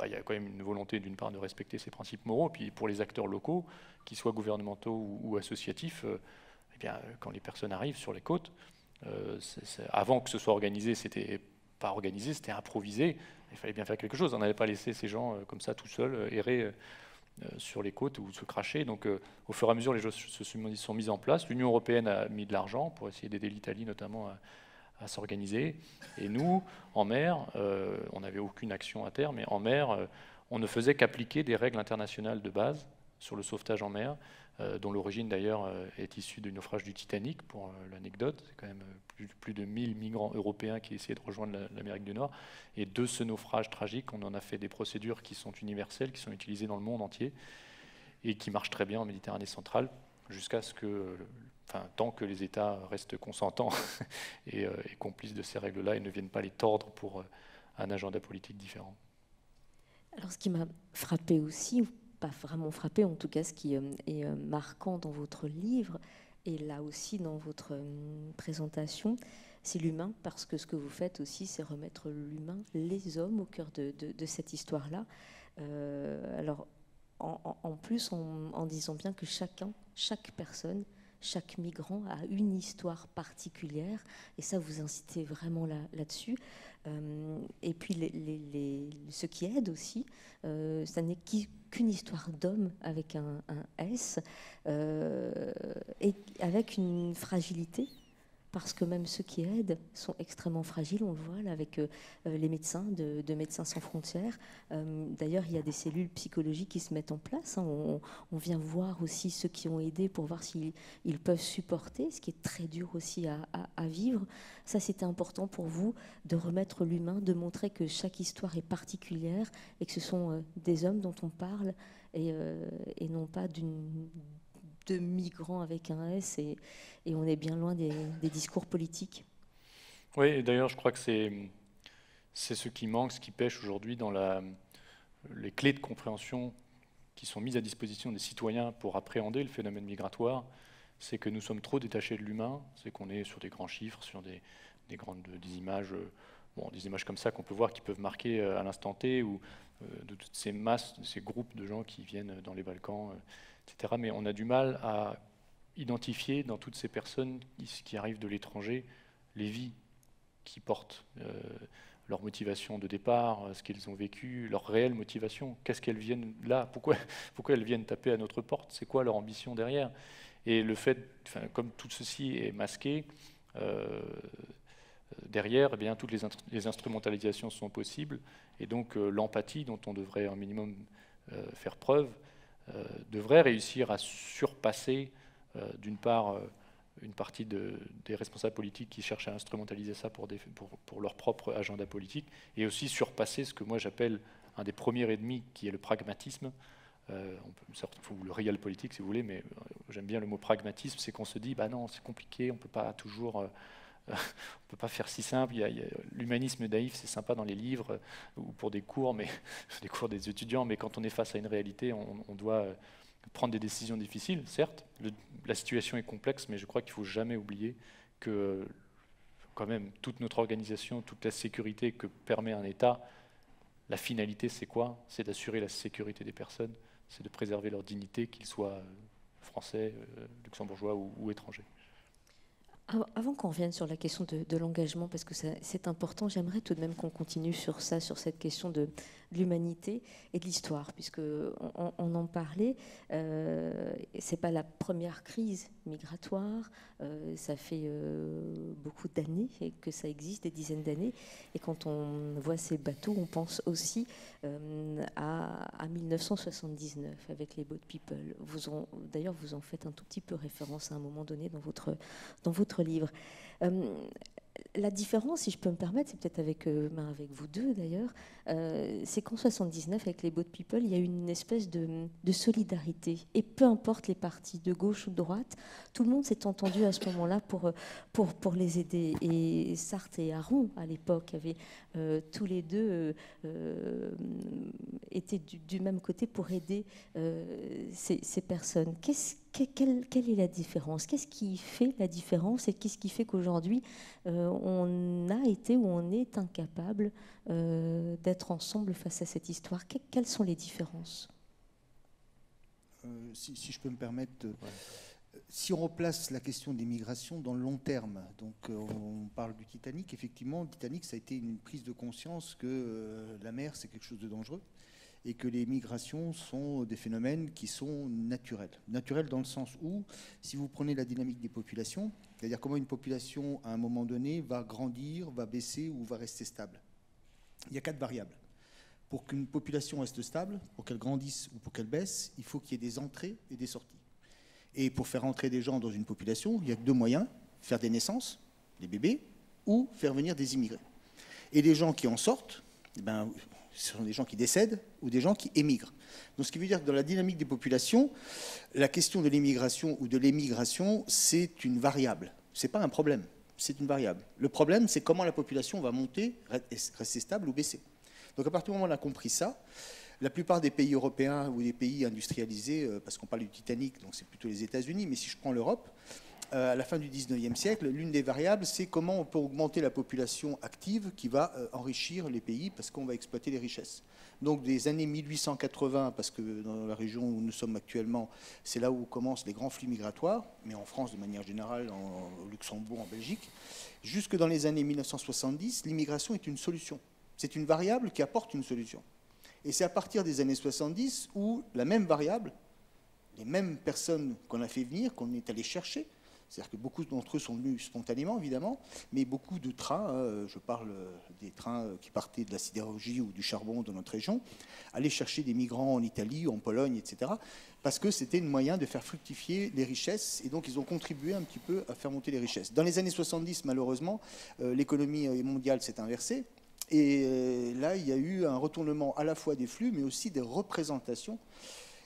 il y a quand même une volonté d'une part de respecter ces principes moraux, puis pour les acteurs locaux, qu'ils soient gouvernementaux ou associatifs, eh bien, quand les personnes arrivent sur les côtes, avant que ce soit organisé, c'était pas organisé, c'était improvisé, il fallait bien faire quelque chose, on n'allait pas laisser ces gens comme ça tout seuls errer sur les côtes ou se cracher. Donc au fur et à mesure, les choses se sont mises en place. L'Union européenne a mis de l'argent pour essayer d'aider l'Italie notamment à s'organiser. Et nous, en mer, on n'avait aucune action à terre, mais en mer, on ne faisait qu'appliquer des règles internationales de base sur le sauvetage en mer, dont l'origine d'ailleurs est issue du naufrage du Titanic, pour l'anecdote. C'est quand même plus de 1000 migrants européens qui essayaient de rejoindre l'Amérique du Nord. Et de ce naufrage tragique, on en a fait des procédures qui sont universelles, qui sont utilisées dans le monde entier, et qui marchent très bien en Méditerranée centrale, jusqu'à ce que... tant que les États restent consentants et complices de ces règles-là et ne viennent pas les tordre pour un agenda politique différent. Alors, ce qui m'a frappé aussi, ou pas vraiment frappé, en tout cas, ce qui est marquant dans votre livre, et là aussi dans votre présentation, c'est l'humain, parce que ce que vous faites aussi, c'est remettre l'humain, les hommes, au cœur de cette histoire-là. Alors, en plus, en disant bien que chaque personne, chaque migrant a une histoire particulière, et ça, vous incitez vraiment là-dessus. Et puis, ce qui aide aussi, ça n'est qu'une histoire d'homme avec un S, et avec une fragilité, parce que même ceux qui aident sont extrêmement fragiles, on le voit là avec les médecins de Médecins sans frontières. D'ailleurs, il y a des cellules psychologiques qui se mettent en place. Hein. On vient voir aussi ceux qui ont aidé pour voir s'ils peuvent supporter, ce qui est très dur aussi à vivre. Ça, c'était important pour vous de remettre l'humain, de montrer que chaque histoire est particulière et que ce sont des hommes dont on parle et non pas de migrants avec un S, et on est bien loin des discours politiques. Oui, et d'ailleurs, je crois que c'est ce qui manque, ce qui pêche aujourd'hui dans les clés de compréhension qui sont mises à disposition des citoyens pour appréhender le phénomène migratoire, c'est que nous sommes trop détachés de l'humain, c'est qu'on est sur des grands chiffres, sur des images, des images comme ça qu'on peut voir qui peuvent marquer à l'instant T, ou de toutes ces masses, de ces groupes de gens qui viennent dans les Balkans, etc. Mais on a du mal à identifier dans toutes ces personnes qui arrivent de l'étranger les vies qui portent, leur motivation de départ, ce qu'ils ont vécu, leur réelle motivation. Qu'est-ce qu'elles viennent là? Pourquoi elles viennent taper à notre porte? C'est quoi leur ambition derrière? Et le fait, comme tout ceci est masqué, derrière, eh bien, toutes les instrumentalisations sont possibles, et donc l'empathie dont on devrait un minimum faire preuve devrait réussir à surpasser d'une part une partie des responsables politiques qui cherchent à instrumentaliser ça pour leur propre agenda politique, et aussi surpasser ce que moi j'appelle un des premiers ennemis, qui est le pragmatisme, ou le real politique si vous voulez, mais j'aime bien le mot pragmatisme. C'est qu'on se dit, bah non, c'est compliqué, on peut pas toujours... on ne peut pas faire si simple. L'humanisme naïf, c'est sympa dans les livres ou pour des cours, mais des cours des étudiants, mais quand on est face à une réalité, on doit prendre des décisions difficiles, certes. La situation est complexe, mais je crois qu'il ne faut jamais oublier que quand même toute notre organisation, toute la sécurité que permet un État, la finalité c'est quoi? C'est d'assurer la sécurité des personnes, c'est de préserver leur dignité, qu'ils soient français, luxembourgeois ou étrangers. Avant qu'on revienne sur la question de l'engagement, parce que c'est important, j'aimerais tout de même qu'on continue sur ça, sur cette question de l'humanité et de l'histoire, puisque on en parlait. C'est pas la première crise migratoire, ça fait beaucoup d'années que ça existe, des dizaines d'années, et quand on voit ces bateaux, on pense aussi à 1979 avec les Boat People. D'ailleurs, vous en faites un tout petit peu référence à un moment donné dans votre livre. La différence, si je peux me permettre, c'est peut-être avec vous deux d'ailleurs, c'est qu'en 79, avec les Boat People, il y a eu une espèce de solidarité. Et peu importe les partis, de gauche ou de droite, tout le monde s'est entendu à ce moment-là pour les aider. Et Sartre et Aron, à l'époque, avaient tous les deux été du même côté pour aider ces personnes. Quelle est la différence? Qu'est-ce qui fait la différence et qu'est-ce qui fait qu'aujourd'hui on a été ou on est incapable d'être ensemble face à cette histoire? Quelles sont les différences? Si je peux me permettre, si on replace la question des migrations dans le long terme, donc on parle du Titanic, effectivement, le Titanic, ça a été une prise de conscience que la mer, c'est quelque chose de dangereux, et que les migrations sont des phénomènes qui sont naturels. Naturels dans le sens où, si vous prenez la dynamique des populations, c'est-à-dire comment une population, à un moment donné, va grandir, va baisser ou va rester stable. Il y a 4 variables. Pour qu'une population reste stable, pour qu'elle grandisse ou pour qu'elle baisse, il faut qu'il y ait des entrées et des sorties. Et pour faire entrer des gens dans une population, il n'y a que 2 moyens, faire des naissances, des bébés, ou faire venir des immigrés. Et les gens qui en sortent, ce sont des gens qui décèdent ou des gens qui émigrent. Donc, ce qui veut dire que dans la dynamique des populations, la question de l'immigration ou de l'émigration, c'est une variable. Ce n'est pas un problème, c'est une variable. Le problème, c'est comment la population va monter, rester stable ou baisser. Donc, à partir du moment où on a compris ça, la plupart des pays européens ou des pays industrialisés, parce qu'on parle du Titanic, donc c'est plutôt les États-Unis, mais si je prends l'Europe, à la fin du 19e siècle, l'une des variables, c'est comment on peut augmenter la population active qui va enrichir les pays parce qu'on va exploiter les richesses. Donc des années 1880, parce que dans la région où nous sommes actuellement, c'est là où commencent les grands flux migratoires, mais en France de manière générale, au Luxembourg, en Belgique, jusque dans les années 1970, l'immigration est une solution. C'est une variable qui apporte une solution. Et c'est à partir des années 70 où la même variable, les mêmes personnes qu'on a fait venir, qu'on est allé chercher, c'est-à-dire que beaucoup d'entre eux sont venus spontanément, évidemment, mais beaucoup de trains, je parle des trains qui partaient de la sidérurgie ou du charbon de notre région, allaient chercher des migrants en Italie, en Pologne, etc., parce que c'était un moyen de faire fructifier les richesses, et donc ils ont contribué un petit peu à faire monter les richesses. Dans les années 70, malheureusement, l'économie mondiale s'est inversée, et là, il y a eu un retournement à la fois des flux, mais aussi des représentations.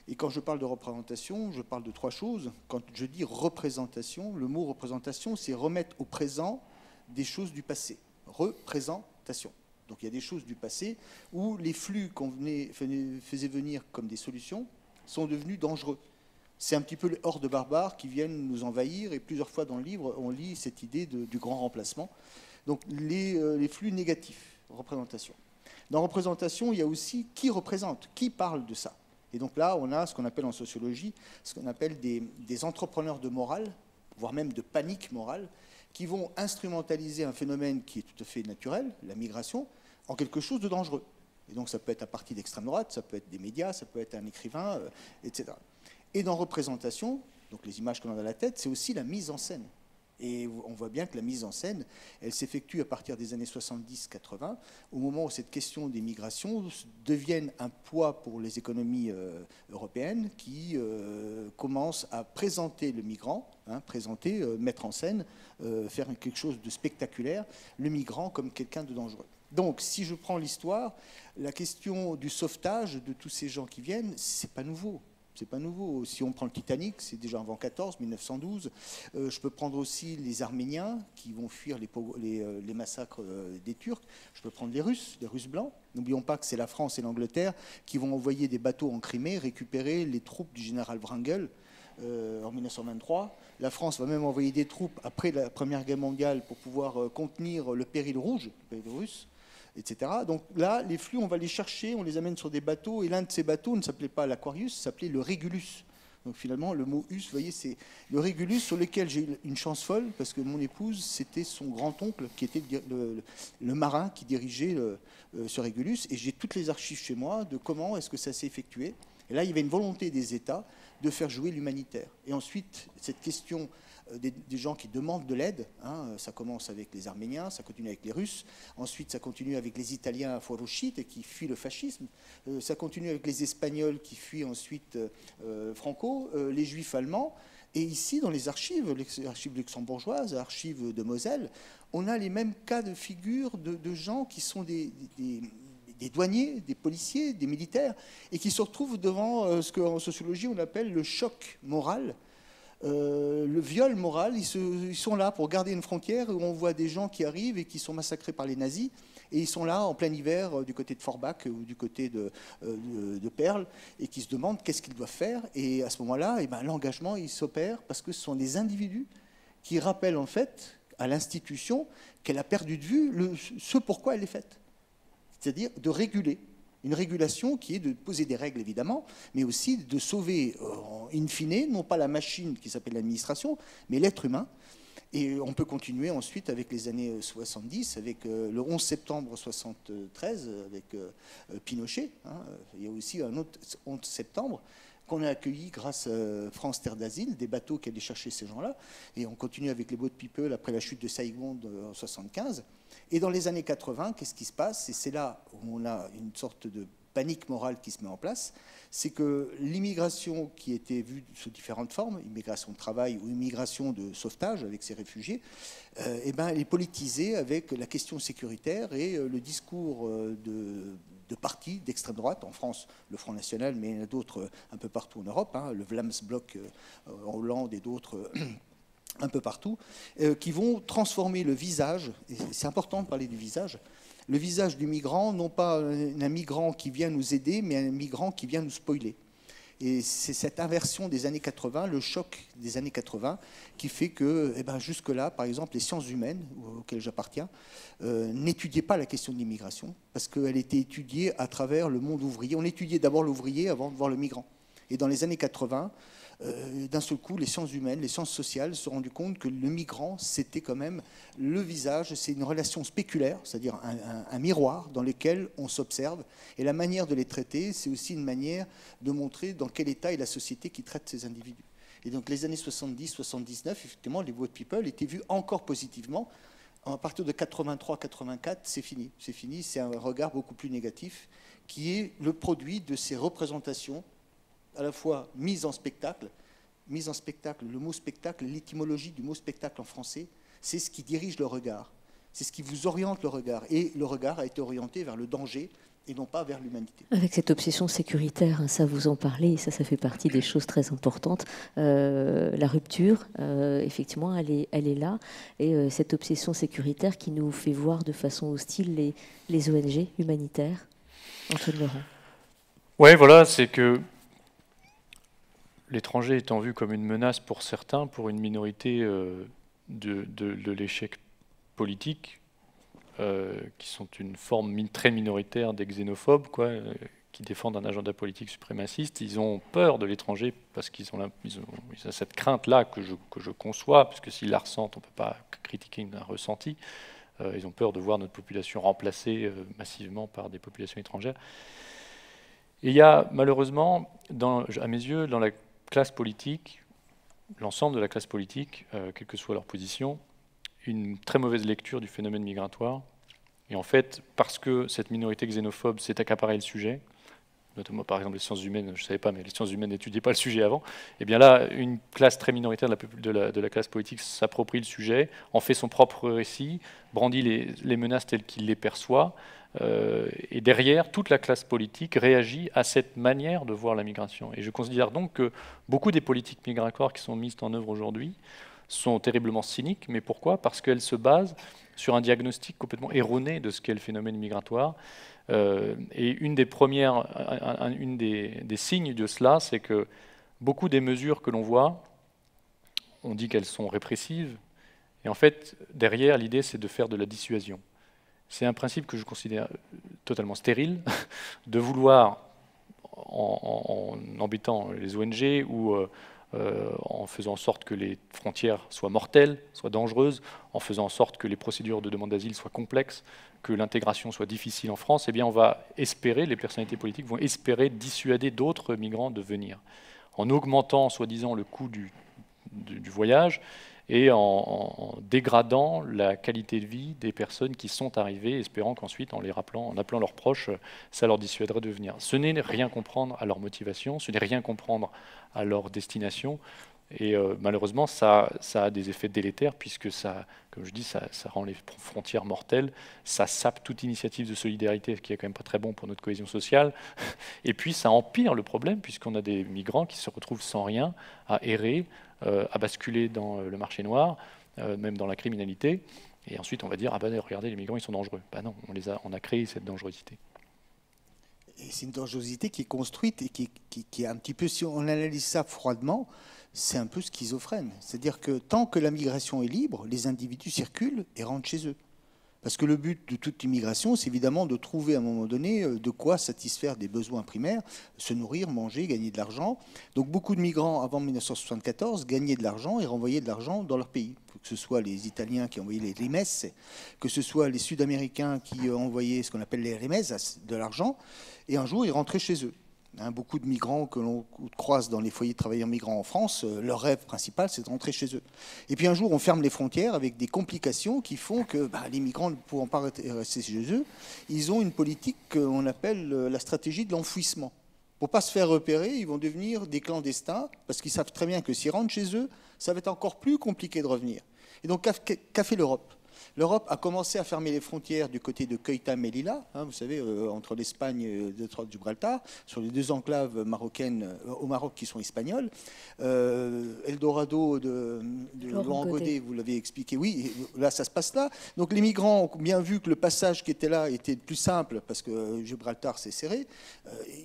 Et quand je parle de représentation, je parle de 3 choses. Quand je dis représentation, le mot représentation, c'est remettre au présent des choses du passé. Représentation. Donc il y a des choses du passé où les flux qu'on faisait venir comme des solutions sont devenus dangereux. C'est un petit peu les hordes barbares qui viennent nous envahir, et plusieurs fois dans le livre, on lit cette idée du grand remplacement. Donc les flux négatifs, représentation. Dans représentation, il y a aussi qui représente, qui parle de ça. Et donc là, on a ce qu'on appelle en sociologie, ce qu'on appelle des entrepreneurs de morale, voire même de panique morale, qui vont instrumentaliser un phénomène qui est tout à fait naturel, la migration, en quelque chose de dangereux. Et donc ça peut être un parti d'extrême droite, ça peut être des médias, ça peut être un écrivain, etc. Et dans représentation, donc les images qu'on a dans la tête, c'est aussi la mise en scène. Et on voit bien que la mise en scène, elle s'effectue à partir des années 70-80, au moment où cette question des migrations devienne un poids pour les économies européennes qui commencent à présenter le migrant, mettre en scène, faire quelque chose de spectaculaire, le migrant comme quelqu'un de dangereux. Donc, si je prends l'histoire, la question du sauvetage de tous ces gens qui viennent, c'est pas nouveau. C'est pas nouveau. Si on prend le Titanic, c'est déjà avant 1912. Je peux prendre aussi les Arméniens qui vont fuir les massacres des Turcs. Je peux prendre les Russes blancs. N'oublions pas que c'est la France et l'Angleterre qui vont envoyer des bateaux en Crimée récupérer les troupes du général Wrangel en 1923. La France va même envoyer des troupes après la Première Guerre mondiale pour pouvoir contenir le péril rouge, le péril russe, etc. Donc là, les flux, on va les chercher, on les amène sur des bateaux, et l'un de ces bateaux ne s'appelait pas l'Aquarius, s'appelait le Régulus. Donc finalement, le mot « us », vous voyez, c'est le Régulus, sur lequel j'ai eu une chance folle, parce que mon épouse, c'était son grand-oncle, qui était le marin qui dirigeait ce Régulus, et j'ai toutes les archives chez moi de comment est-ce que ça s'est effectué. Et là, il y avait une volonté des États de faire jouer l'humanitaire. Et ensuite, cette question des gens qui demandent de l'aide, hein, ça commence avec les Arméniens, ça continue avec les Russes, ensuite ça continue avec les Italiens afro-rochites qui fuient le fascisme, ça continue avec les Espagnols qui fuient ensuite Franco, les Juifs allemands, et ici dans les archives luxembourgeoises, archives de Moselle, on a les mêmes cas de figure de gens qui sont des douaniers, des policiers, des militaires, et qui se retrouvent devant ce qu'en sociologie on appelle le choc moral. Le viol moral, ils sont là pour garder une frontière où on voit des gens qui arrivent et qui sont massacrés par les nazis, et ils sont là en plein hiver du côté de Forbach ou du côté de Perles, et qui se demandent qu'est-ce qu'ils doivent faire. Et à ce moment-là, eh ben, l'engagement il s'opère parce que ce sont des individus qui rappellent en fait à l'institution qu'elle a perdu de vue ce pourquoi elle est faite, c'est-à-dire de réguler. Une régulation qui est de poser des règles, évidemment, mais aussi de sauver, in fine, non pas la machine qui s'appelle l'administration, mais l'être humain. Et on peut continuer ensuite avec les années 70, avec le 11 septembre 73, avec Pinochet. Hein. Il y a aussi un autre 11 septembre qu'on a accueilli grâce à France Terre d'Asile, des bateaux qui allaient chercher ces gens-là. Et on continue avec les boat people après la chute de Saigon en 75. Et dans les années 80, qu'est-ce qui se passe? Et c'est là où on a une sorte de panique morale qui se met en place. C'est que l'immigration qui était vue sous différentes formes, immigration de travail ou immigration de sauvetage avec ces réfugiés, eh ben, elle est politisée avec la question sécuritaire et le discours de partis d'extrême droite, en France le Front National, mais il y en a d'autres un peu partout en Europe, hein, le Vlaams-Blok en Hollande et d'autres un peu partout, qui vont transformer le visage, et c'est important de parler du visage, le visage du migrant, non pas un migrant qui vient nous aider, mais un migrant qui vient nous spoiler. Et c'est cette inversion des années 80, le choc des années 80, qui fait que, eh ben, jusque-là, par exemple, les sciences humaines, auxquelles j'appartiens, n'étudiaient pas la question de l'immigration, parce qu'elle était étudiée à travers le monde ouvrier. On étudiait d'abord l'ouvrier avant de voir le migrant. Et dans les années 80, d'un seul coup, les sciences humaines, les sciences sociales se sont rendues compte que le migrant, c'était quand même le visage, c'est une relation spéculaire, c'est-à-dire un miroir dans lequel on s'observe. Et la manière de les traiter, c'est aussi une manière de montrer dans quel état est la société qui traite ces individus. Et donc les années 70-79, effectivement, les boat people étaient vus encore positivement. À partir de 83-84, c'est fini. C'est fini, c'est un regard beaucoup plus négatif qui est le produit de ces représentations à la fois mise en spectacle, le mot spectacle, l'étymologie du mot spectacle en français, c'est ce qui dirige le regard, c'est ce qui vous oriente le regard, et le regard a été orienté vers le danger et non pas vers l'humanité. Avec cette obsession sécuritaire, ça vous en parlez, ça fait partie des choses très importantes. La rupture, effectivement, elle est là, et cette obsession sécuritaire qui nous fait voir de façon hostile les ONG humanitaires. Antoine Laurent. Oui, voilà, c'est que l'étranger étant vu comme une menace pour certains, pour une minorité de l'échec politique, qui sont une forme très minoritaire des xénophobes, quoi, qui défendent un agenda politique suprémaciste, ils ont peur de l'étranger parce qu'ils ont cette crainte-là que je conçois, parce que s'ils la ressentent, on ne peut pas critiquer un ressenti. Ils ont peur de voir notre population remplacée massivement par des populations étrangères. Et il y a malheureusement, à mes yeux, dans la classe politique, l'ensemble de la classe politique, quelle que soit leur position, une très mauvaise lecture du phénomène migratoire. Et en fait, parce que cette minorité xénophobe s'est accaparée le sujet, notamment par exemple les sciences humaines, je ne savais pas, mais les sciences humaines n'étudiaient pas le sujet avant, et bien là, une classe très minoritaire de la classe politique s'approprie le sujet, en fait son propre récit, brandit les menaces telles qu'il les perçoit, et derrière, toute la classe politique réagit à cette manière de voir la migration. Et je considère donc que beaucoup des politiques migratoires qui sont mises en œuvre aujourd'hui sont terriblement cyniques. Mais pourquoi? Parce qu'elles se basent sur un diagnostic complètement erroné de ce qu'est le phénomène migratoire. Et une des signes de cela, c'est que beaucoup des mesures que l'on voit, on dit qu'elles sont répressives, et en fait, derrière, l'idée, c'est de faire de la dissuasion. C'est un principe que je considère totalement stérile, de vouloir, en embêtant les ONG ou en faisant en sorte que les frontières soient mortelles, soient dangereuses, en faisant en sorte que les procédures de demande d'asile soient complexes, que l'intégration soit difficile en France, eh bien on va espérer, les personnalités politiques vont espérer dissuader d'autres migrants de venir, en augmentant soi-disant le coût du voyage et en dégradant la qualité de vie des personnes qui sont arrivées, espérant qu'ensuite, en appelant leurs proches, ça leur dissuaderait de venir. Ce n'est rien comprendre à leur motivation, ce n'est rien comprendre à leur destination, et malheureusement, ça a des effets délétères, puisque ça, comme je dis, ça rend les frontières mortelles, ça sape toute initiative de solidarité, ce qui est quand même pas très bon pour notre cohésion sociale, et puis ça empire le problème, puisqu'on a des migrants qui se retrouvent sans rien, à errer, à basculer dans le marché noir, même dans la criminalité, et ensuite on va dire, ah ben regardez, les migrants ils sont dangereux. Ben non, on a créé cette dangerosité. Et c'est une dangerosité qui est construite et qui est un petit peu, si on analyse ça froidement, c'est un peu schizophrène. C'est-à-dire que tant que la migration est libre, les individus circulent et rentrent chez eux. Parce que le but de toute immigration, c'est évidemment de trouver à un moment donné de quoi satisfaire des besoins primaires, se nourrir, manger, gagner de l'argent. Donc beaucoup de migrants, avant 1974, gagnaient de l'argent et renvoyaient de l'argent dans leur pays. Que ce soit les Italiens qui envoyaient les rimes, que ce soit les Sud-Américains qui envoyaient ce qu'on appelle les rimes, de l'argent, et un jour ils rentraient chez eux. Beaucoup de migrants que l'on croise dans les foyers de travailleurs migrants en France, leur rêve principal, c'est de rentrer chez eux. Et puis un jour, on ferme les frontières avec des complications qui font que les migrants ne pouvant pas rester chez eux, ils ont une politique qu'on appelle la stratégie de l'enfouissement. Pour ne pas se faire repérer, ils vont devenir des clandestins, parce qu'ils savent très bien que s'ils rentrent chez eux, ça va être encore plus compliqué de revenir. Et donc, qu'a fait l'Europe ? L'Europe a commencé à fermer les frontières du côté de Ceuta-Melilla, vous savez, entre l'Espagne et le détroit de Gibraltar, sur les deux enclaves marocaines au Maroc qui sont espagnoles. Eldorado de Laurent Godet, vous l'avez expliqué, oui, là ça se passe là. Donc les migrants ont bien vu que le passage qui était là était plus simple, parce que Gibraltar s'est serré,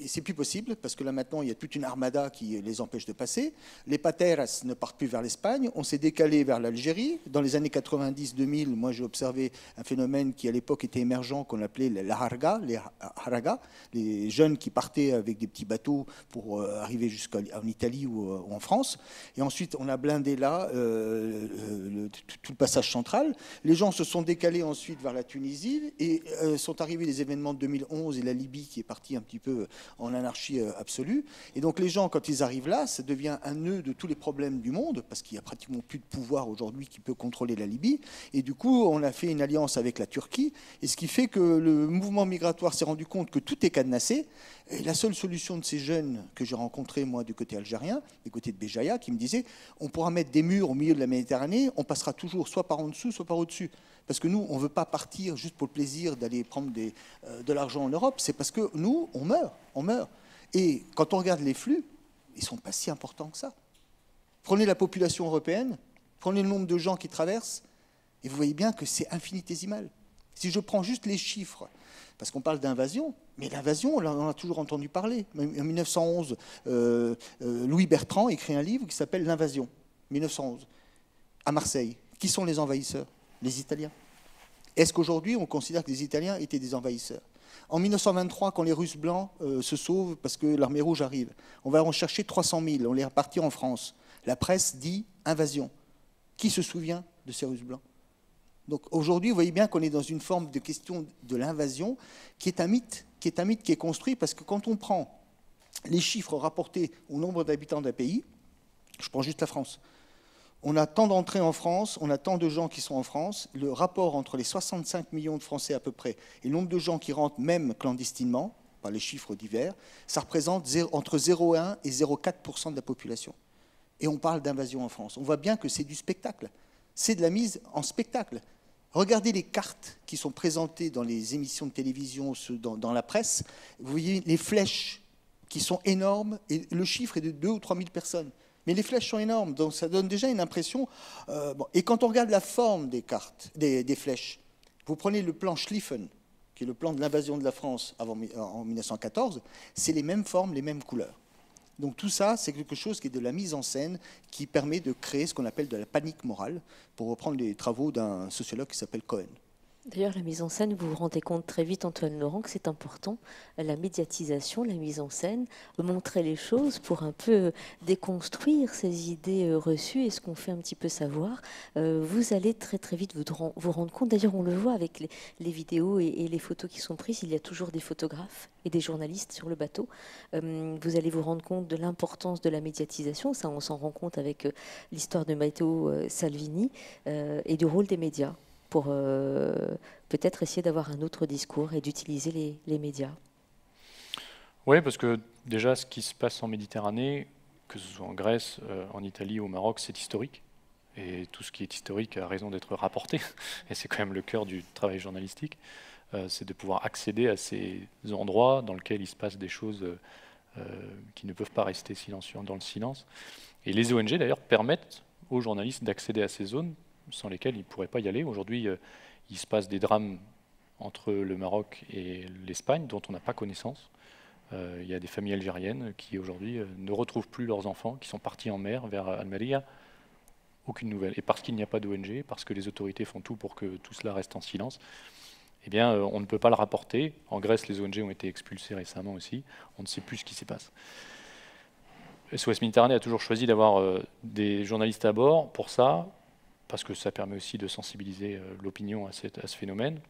et c'est plus possible, parce que là maintenant il y a toute une armada qui les empêche de passer. Les pateras ne partent plus vers l'Espagne, on s'est décalé vers l'Algérie. Dans les années 90-2000, moi j'ai observé un phénomène qui à l'époque était émergent, qu'on appelait la harga, les haragas, les jeunes qui partaient avec des petits bateaux pour arriver jusqu'en Italie ou en France. Et ensuite on a blindé là tout le passage central. Les gens se sont décalés ensuite vers la Tunisie et sont arrivés les événements de 2011 et la Libye qui est partie un petit peu en anarchie absolue. Et donc les gens, quand ils arrivent là, ça devient un nœud de tous les problèmes du monde, parce qu'il n'y a pratiquement plus de pouvoir aujourd'hui qui peut contrôler la Libye. Et du coup, on a fait une alliance avec la Turquie, et ce qui fait que le mouvement migratoire s'est rendu compte que tout est cadenassé. Et la seule solution de ces jeunes que j'ai rencontrés, moi, du côté algérien, du côté de Béjaïa, qui me disaient, on pourra mettre des murs au milieu de la Méditerranée, on passera toujours soit par en dessous, soit par au-dessus. Parce que nous, on ne veut pas partir juste pour le plaisir d'aller prendre de l'argent en Europe, c'est parce que nous, on meurt. Et quand on regarde les flux, ils ne sont pas si importants que ça. Prenez la population européenne, prenez le nombre de gens qui traversent, et vous voyez bien que c'est infinitésimal. Si je prends juste les chiffres, parce qu'on parle d'invasion, mais l'invasion, on en a toujours entendu parler. En 1911, Louis Bertrand écrit un livre qui s'appelle L'Invasion, 1911, à Marseille. Qui sont les envahisseurs ? Les Italiens. Est-ce qu'aujourd'hui, on considère que les Italiens étaient des envahisseurs ? En 1923, quand les Russes blancs se sauvent parce que l'armée rouge arrive, on va en chercher 300 000, on les repartit en France. La presse dit invasion. Qui se souvient de ces Russes blancs ? Donc aujourd'hui, vous voyez bien qu'on est dans une forme de question de l'invasion qui est un mythe qui est construit, parce que quand on prend les chiffres rapportés au nombre d'habitants d'un pays, je prends juste la France, on a tant d'entrées en France, on a tant de gens qui sont en France, le rapport entre les 65 millions de Français à peu près et le nombre de gens qui rentrent même clandestinement, par les chiffres divers, ça représente entre 0,1 et 0,4% de la population. Et on parle d'invasion en France. On voit bien que c'est du spectacle. C'est de la mise en spectacle. Regardez les cartes qui sont présentées dans les émissions de télévision, dans la presse. Vous voyez les flèches qui sont énormes, et le chiffre est de 2 ou 3 000 personnes. Mais les flèches sont énormes, donc ça donne déjà une impression. Et quand on regarde la forme des cartes, des flèches, vous prenez le plan Schlieffen, qui est le plan de l'invasion de la France en 1914, c'est les mêmes formes, les mêmes couleurs. Donc tout ça, c'est quelque chose qui est de la mise en scène qui permet de créer ce qu'on appelle de la panique morale, pour reprendre les travaux d'un sociologue qui s'appelle Cohen. D'ailleurs, la mise en scène, vous vous rendez compte très vite, Antoine Laurent, que c'est important. La médiatisation, la mise en scène, montrer les choses pour un peu déconstruire ces idées reçues et ce qu'on fait un petit peu savoir. Vous allez très très vite vous rendre compte. D'ailleurs, on le voit avec les vidéos et les photos qui sont prises. Il y a toujours des photographes et des journalistes sur le bateau. Vous allez vous rendre compte de l'importance de la médiatisation. Ça, on s'en rend compte avec l'histoire de Matteo Salvini et du rôle des médias, pour peut-être essayer d'avoir un autre discours et d'utiliser les médias. Oui, parce que déjà, ce qui se passe en Méditerranée, que ce soit en Grèce, en Italie ou au Maroc, c'est historique. Et tout ce qui est historique a raison d'être rapporté. Et c'est quand même le cœur du travail journalistique. C'est de pouvoir accéder à ces endroits dans lesquels il se passe des choses qui ne peuvent pas rester silencieux dans le silence. Et les ONG, d'ailleurs, permettent aux journalistes d'accéder à ces zones sans lesquels ils ne pourraient pas y aller. Aujourd'hui, il se passe des drames entre le Maroc et l'Espagne dont on n'a pas connaissance. Il y a des familles algériennes qui aujourd'hui ne retrouvent plus leurs enfants, qui sont partis en mer vers Almeria. Aucune nouvelle. Et parce qu'il n'y a pas d'ONG, parce que les autorités font tout pour que tout cela reste en silence, eh bien, on ne peut pas le rapporter. En Grèce, les ONG ont été expulsées récemment aussi. On ne sait plus ce qui s'y passe. SOS Méditerranée a toujours choisi d'avoir des journalistes à bord pour ça, parce que ça permet aussi de sensibiliser l'opinion à ce phénomène,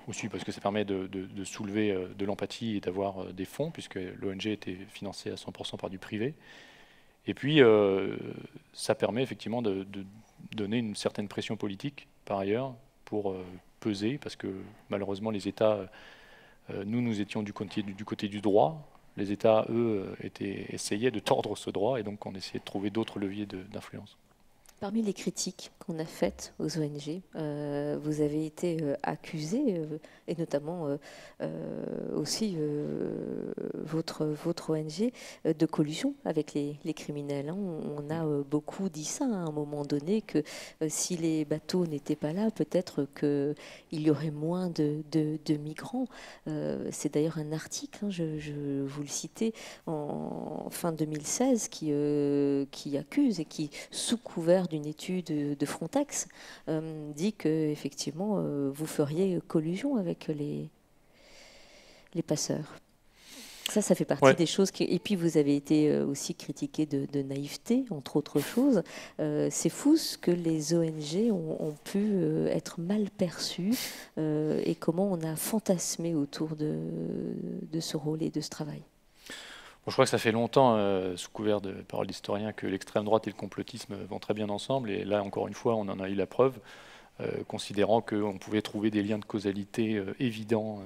aussi parce que ça permet de soulever de l'empathie et d'avoir des fonds, puisque l'ONG était financée à 100% par du privé. Et puis, ça permet effectivement de donner une certaine pression politique, par ailleurs, pour peser, parce que malheureusement, les États, nous étions du côté du droit. Les États, eux, essayaient de tordre ce droit, et donc on essayait de trouver d'autres leviers d'influence. Parmi les critiques qu'on a faites aux ONG, vous avez été accusé, et notamment aussi votre ONG, de collusion avec les criminels. Hein. On a beaucoup dit ça à un moment donné, que si les bateaux n'étaient pas là, peut-être qu'il y aurait moins de migrants. C'est d'ailleurs un article, hein, je vous le citais, en fin 2016, qui accuse et qui, sous couvert d'une étude de Frontex, dit que effectivement vous feriez collusion avec les passeurs. Ça fait partie des choses qui... Et puis vous avez été aussi critiqué de naïveté, entre autres choses. C'est fou ce que les ONG ont pu être mal perçues et comment on a fantasmé autour de ce rôle et de ce travail. Bon, je crois que ça fait longtemps, sous couvert de paroles d'historiens, que l'extrême droite et le complotisme vont très bien ensemble. Et là, encore une fois, on en a eu la preuve, considérant qu'on pouvait trouver des liens de causalité évidents,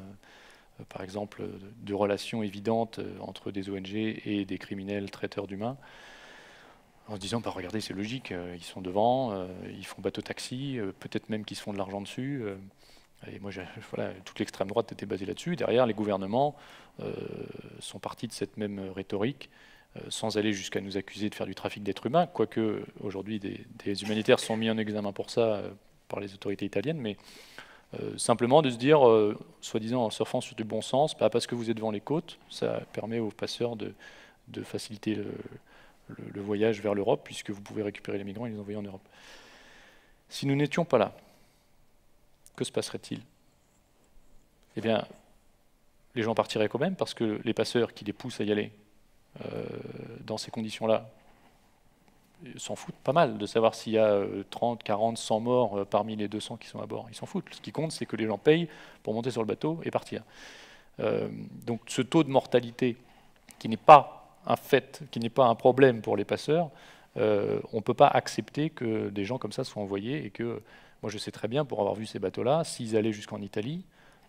par exemple, de relations évidentes entre des ONG et des criminels traiteurs d'humains, en se disant, bah, regardez, c'est logique, ils sont devant, ils font bateau-taxi, peut-être même qu'ils se font de l'argent dessus. Et moi, voilà, toute l'extrême droite était basée là-dessus. Derrière, les gouvernements sont partis de cette même rhétorique, sans aller jusqu'à nous accuser de faire du trafic d'êtres humains, quoique aujourd'hui des humanitaires sont mis en examen pour ça par les autorités italiennes, mais simplement de se dire, soi-disant en surfant sur du bon sens, bah, parce que vous êtes devant les côtes, ça permet aux passeurs de faciliter le voyage vers l'Europe, puisque vous pouvez récupérer les migrants et les envoyer en Europe. Si nous n'étions pas là, que se passerait-il? Eh bien, les gens partiraient quand même, parce que les passeurs qui les poussent à y aller dans ces conditions-là s'en foutent pas mal de savoir s'il y a 30, 40, 100 morts parmi les 200 qui sont à bord. Ils s'en foutent. Ce qui compte, c'est que les gens payent pour monter sur le bateau et partir. Donc ce taux de mortalité, qui n'est pas un fait, qui n'est pas un problème pour les passeurs, on ne peut pas accepter que des gens comme ça soient envoyés et que... Moi, je sais très bien, pour avoir vu ces bateaux-là, s'ils allaient jusqu'en Italie,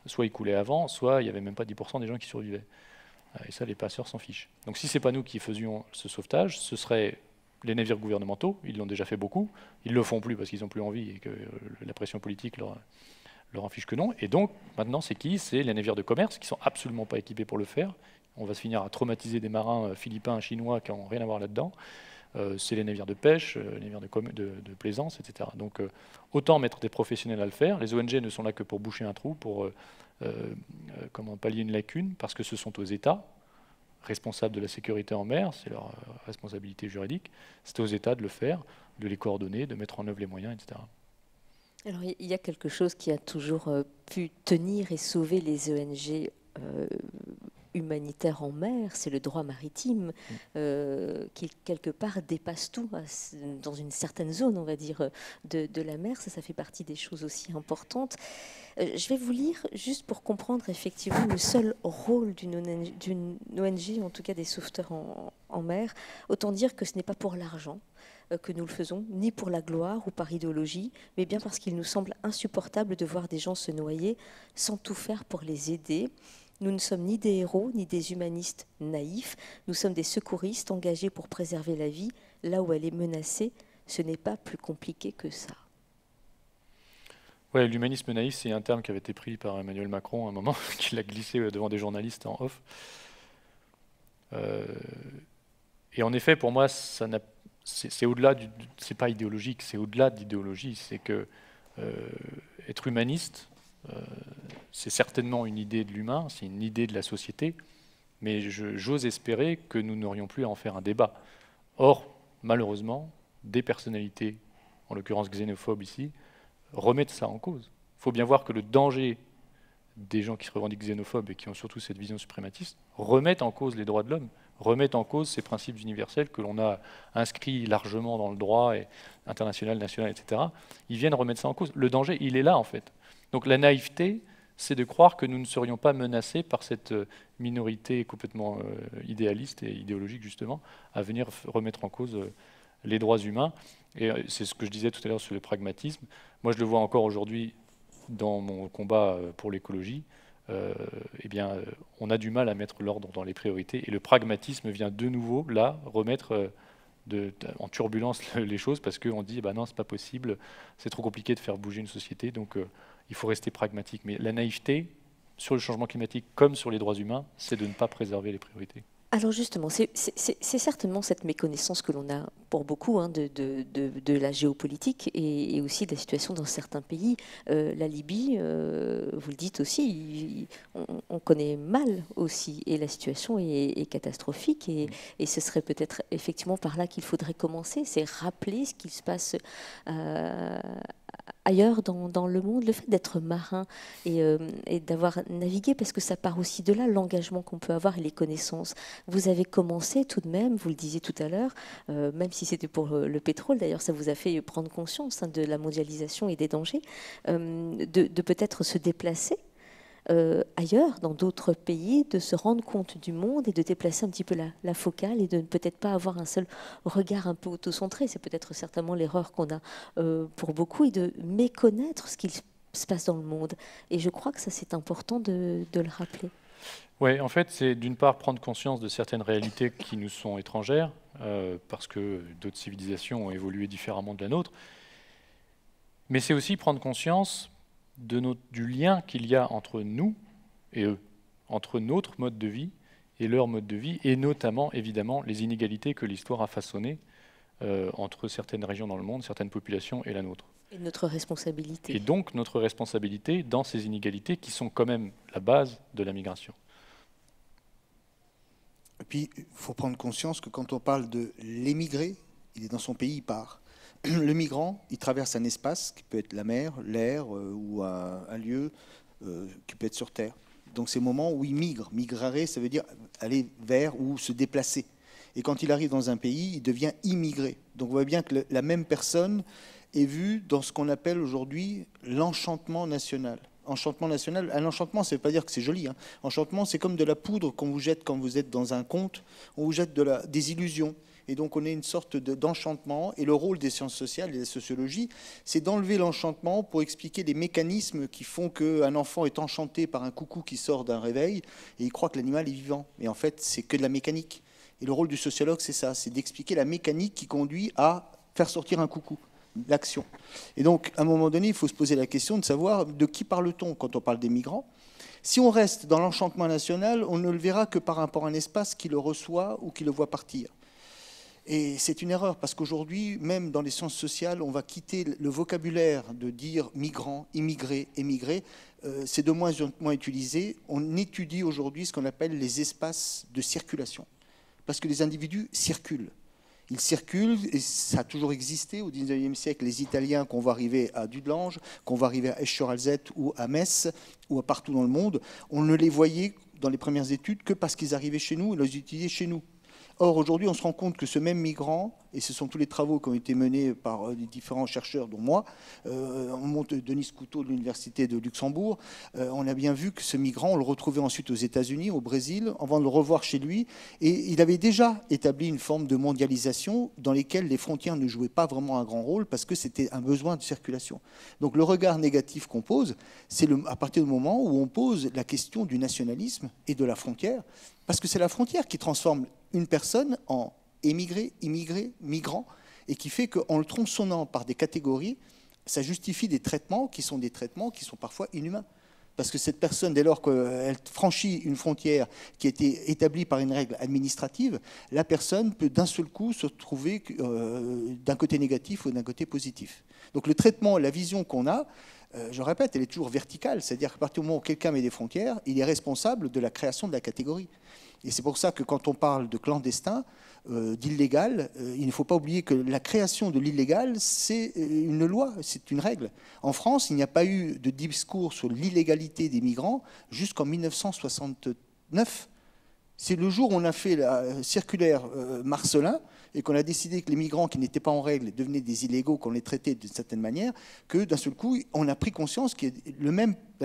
soit ils coulaient avant, soit il n'y avait même pas 10% des gens qui survivaient. Et ça, les passeurs s'en fichent. Donc si ce n'est pas nous qui faisions ce sauvetage, ce seraient les navires gouvernementaux. Ils l'ont déjà fait beaucoup. Ils ne le font plus parce qu'ils n'ont plus envie et que la pression politique leur en fiche que non. Et donc, maintenant, c'est qui? C'est les navires de commerce qui ne sont absolument pas équipés pour le faire. On va se finir à traumatiser des marins philippins, chinois qui n'ont rien à voir là-dedans. C'est les navires de pêche, les navires de plaisance, etc. Donc autant mettre des professionnels à le faire. Les ONG ne sont là que pour boucher un trou, pour pallier une lacune, parce que ce sont aux États responsables de la sécurité en mer, c'est leur responsabilité juridique. C'est aux États de le faire, de les coordonner, de mettre en œuvre les moyens, etc. Alors, il y a quelque chose qui a toujours pu tenir et sauver les ONG humanitaire en mer, c'est le droit maritime qui quelque part dépasse tout dans une certaine zone, on va dire, de la mer. Ça fait partie des choses aussi importantes. Je vais vous lire juste pour comprendre effectivement le seul rôle d'une ONG, en tout cas des sauveteurs en mer. Autant dire que ce n'est pas pour l'argent que nous le faisons, ni pour la gloire ou par idéologie, mais bien parce qu'il nous semble insupportable de voir des gens se noyer sans tout faire pour les aider. Nous ne sommes ni des héros, ni des humanistes naïfs. Nous sommes des secouristes engagés pour préserver la vie là où elle est menacée. Ce n'est pas plus compliqué que ça. Ouais, l'humanisme naïf, c'est un terme qui avait été pris par Emmanuel Macron à un moment, qu'il a glissé devant des journalistes en off. Et en effet, pour moi, c'est au-delà c'est pas idéologique, c'est au-delà d'idéologie. C'est que être humaniste, c'est certainement une idée de l'humain, c'est une idée de la société, mais j'ose espérer que nous n'aurions plus à en faire un débat. Or, malheureusement, des personnalités, en l'occurrence xénophobes ici, remettent ça en cause. Il faut bien voir que le danger des gens qui se revendiquent xénophobes et qui ont surtout cette vision suprématiste remettent en cause les droits de l'homme, remettent en cause ces principes universels que l'on a inscrits largement dans le droit international, national, etc. Ils viennent remettre ça en cause. Le danger, il est là, en fait. Donc la naïveté, c'est de croire que nous ne serions pas menacés par cette minorité complètement idéaliste et idéologique, justement, à venir remettre en cause les droits humains. Et c'est ce que je disais tout à l'heure sur le pragmatisme. Moi, je le vois encore aujourd'hui dans mon combat pour l'écologie. On a du mal à mettre l'ordre dans les priorités. Et le pragmatisme vient de nouveau, là, remettre en turbulence les choses, parce qu'on dit, non, c'est pas possible, c'est trop compliqué de faire bouger une société, donc il faut rester pragmatique. Mais la naïveté, sur le changement climatique comme sur les droits humains, c'est de ne pas préserver les priorités. Alors justement, c'est certainement cette méconnaissance que l'on a pour beaucoup de la géopolitique et aussi de la situation dans certains pays. La Libye, vous le dites aussi, on connaît mal aussi, et la situation est catastrophique, et ce serait peut-être effectivement par là qu'il faudrait commencer, c'est rappeler ce qui se passe ailleurs dans le monde, le fait d'être marin et d'avoir navigué, parce que ça part aussi de là, l'engagement qu'on peut avoir et les connaissances. Vous avez commencé tout de même, vous le disiez tout à l'heure, même si c'était pour le pétrole, d'ailleurs ça vous a fait prendre conscience de la mondialisation et des dangers, de peut-être se déplacer ailleurs, dans d'autres pays, de se rendre compte du monde et de déplacer un petit peu la focale et de ne peut-être pas avoir un seul regard un peu autocentré. C'est peut-être certainement l'erreur qu'on a pour beaucoup, et de méconnaître ce qu'il se passe dans le monde. Et je crois que ça, c'est important de le rappeler. Oui, en fait, c'est d'une part prendre conscience de certaines réalités qui nous sont étrangères, parce que d'autres civilisations ont évolué différemment de la nôtre, mais c'est aussi prendre conscience du lien qu'il y a entre nous et eux, entre notre mode de vie et leur mode de vie, et notamment, évidemment, les inégalités que l'histoire a façonnées entre certaines régions dans le monde, certaines populations et la nôtre. Et notre responsabilité. Et donc notre responsabilité dans ces inégalités qui sont quand même la base de la migration. Et puis, il faut prendre conscience que quand on parle de l'émigré, il est dans son pays, il part. Le migrant, il traverse un espace qui peut être la mer, l'air ou un lieu qui peut être sur terre. Donc c'est le moment où il migre. Migrare, ça veut dire aller vers ou se déplacer. Et quand il arrive dans un pays, il devient immigré. Donc on voit bien que la même personne est vue dans ce qu'on appelle aujourd'hui l'enchantement national. Enchantement national, un enchantement, ça ne veut pas dire que c'est joli. Enchantement, c'est comme de la poudre qu'on vous jette quand vous êtes dans un conte. On vous jette des illusions. Et donc on est une sorte d'enchantement. Et le rôle des sciences sociales et de la sociologie, c'est d'enlever l'enchantement pour expliquer les mécanismes qui font qu'un enfant est enchanté par un coucou qui sort d'un réveil et il croit que l'animal est vivant. Mais en fait, c'est que de la mécanique. Et le rôle du sociologue, c'est ça, c'est d'expliquer la mécanique qui conduit à faire sortir un coucou, l'action. Et donc, à un moment donné, il faut se poser la question de savoir de qui parle-t-on quand on parle des migrants. Si on reste dans l'enchantement national, on ne le verra que par rapport à un espace qui le reçoit ou qui le voit partir. Et c'est une erreur, parce qu'aujourd'hui, même dans les sciences sociales, on va quitter le vocabulaire de dire migrants, immigrés, émigrés. C'est de moins en moins utilisé. On étudie aujourd'hui ce qu'on appelle les espaces de circulation, parce que les individus circulent. Ils circulent, et ça a toujours existé au XIXe siècle, les Italiens qu'on va arriver à Dudelange, qu'on va arriver à Esch-sur-Alzette ou à Metz, ou partout dans le monde, on ne les voyait dans les premières études que parce qu'ils arrivaient chez nous et les utilisaient chez nous. Or, aujourd'hui, on se rend compte que ce même migrant, et ce sont tous les travaux qui ont été menés par des différents chercheurs, dont moi, on monte Denis Couteau de l'Université de Luxembourg, on a bien vu que ce migrant, on le retrouvait ensuite aux États-Unis, au Brésil, avant de le revoir chez lui, et il avait déjà établi une forme de mondialisation dans laquelle les frontières ne jouaient pas vraiment un grand rôle, parce que c'était un besoin de circulation. Donc le regard négatif qu'on pose, c'est à partir du moment où on pose la question du nationalisme et de la frontière, parce que c'est la frontière qui transforme une personne en émigré, immigré, migrant, et qui fait qu'en le tronçonnant par des catégories, ça justifie des traitements qui sont parfois inhumains. Parce que cette personne, dès lors qu'elle franchit une frontière qui a été établie par une règle administrative, la personne peut d'un seul coup se trouver d'un côté négatif ou d'un côté positif. Donc le traitement, la vision qu'on a, je répète, elle est toujours verticale. C'est-à-dire qu'à partir du moment où quelqu'un met des frontières, il est responsable de la création de la catégorie. Et c'est pour ça que quand on parle de clandestin, d'illégal, il ne faut pas oublier que la création de l'illégal, c'est une loi, c'est une règle. En France, il n'y a pas eu de discours sur l'illégalité des migrants jusqu'en 1969. C'est le jour où on a fait la circulaire Marcellin et qu'on a décidé que les migrants qui n'étaient pas en règle devenaient des illégaux, qu'on les traitait d'une certaine manière, que d'un seul coup, on a pris conscience que la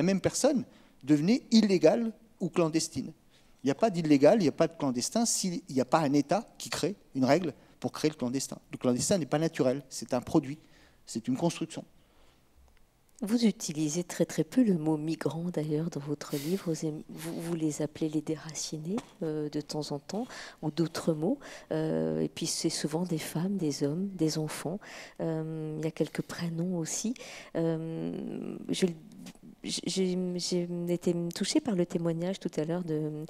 même personne devenait illégale ou clandestine. Il n'y a pas d'illégal, il n'y a pas de clandestin s'il n'y a pas un État qui crée une règle pour créer le clandestin. Le clandestin n'est pas naturel, c'est un produit, c'est une construction. Vous utilisez très très peu le mot migrant d'ailleurs dans votre livre. Vous les appelez les déracinés de temps en temps, ou d'autres mots. Et puis c'est souvent des femmes, des hommes, des enfants. Il y a quelques prénoms aussi. J'ai été touchée par le témoignage tout à l'heure de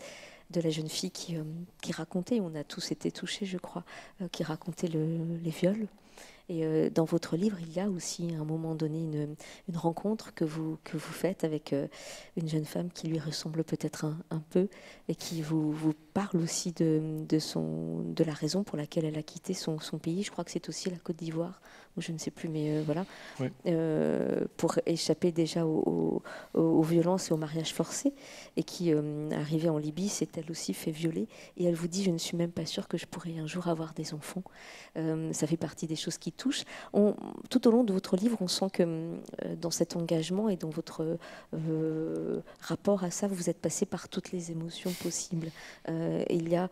la jeune fille qui racontait, on a tous été touchés je crois, qui racontait les viols. Et dans votre livre, il y a aussi à un moment donné une rencontre que vous faites avec une jeune femme qui lui ressemble peut-être un peu et qui vous parle aussi de la raison pour laquelle elle a quitté son pays. Je crois que c'est aussi la Côte d'Ivoire, ou je ne sais plus, mais voilà. Oui. Pour échapper déjà aux violences et au mariage forcé, et qui, arrivée en Libye, s'est elle aussi fait violer. Et elle vous dit, je ne suis même pas sûre que je pourrai un jour avoir des enfants. Ça fait partie des choses qui touchent. Tout au long de votre livre, on sent que dans cet engagement et dans votre rapport à ça, vous êtes passé par toutes les émotions possibles. Il y a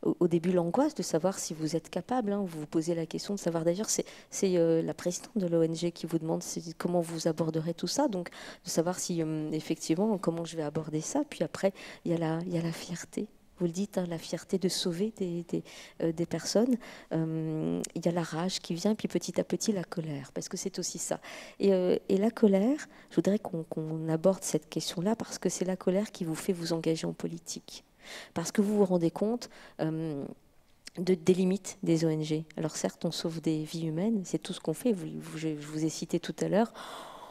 au début l'angoisse de savoir si vous êtes capable. Vous vous posez la question de savoir, d'ailleurs, c'est la présidente de l'ONG qui vous demande comment vous aborderez tout ça, donc de savoir si effectivement comment je vais aborder ça. Puis après, il y a la fierté. Vous le dites, la fierté de sauver des personnes. Il y a la rage qui vient, puis petit à petit la colère, parce que c'est aussi ça. Et la colère, je voudrais qu'on aborde cette question-là, parce que c'est la colère qui vous fait vous engager en politique. Parce que vous vous rendez compte des limites des ONG. Alors certes, on sauve des vies humaines, c'est tout ce qu'on fait. Je vous ai cité tout à l'heure,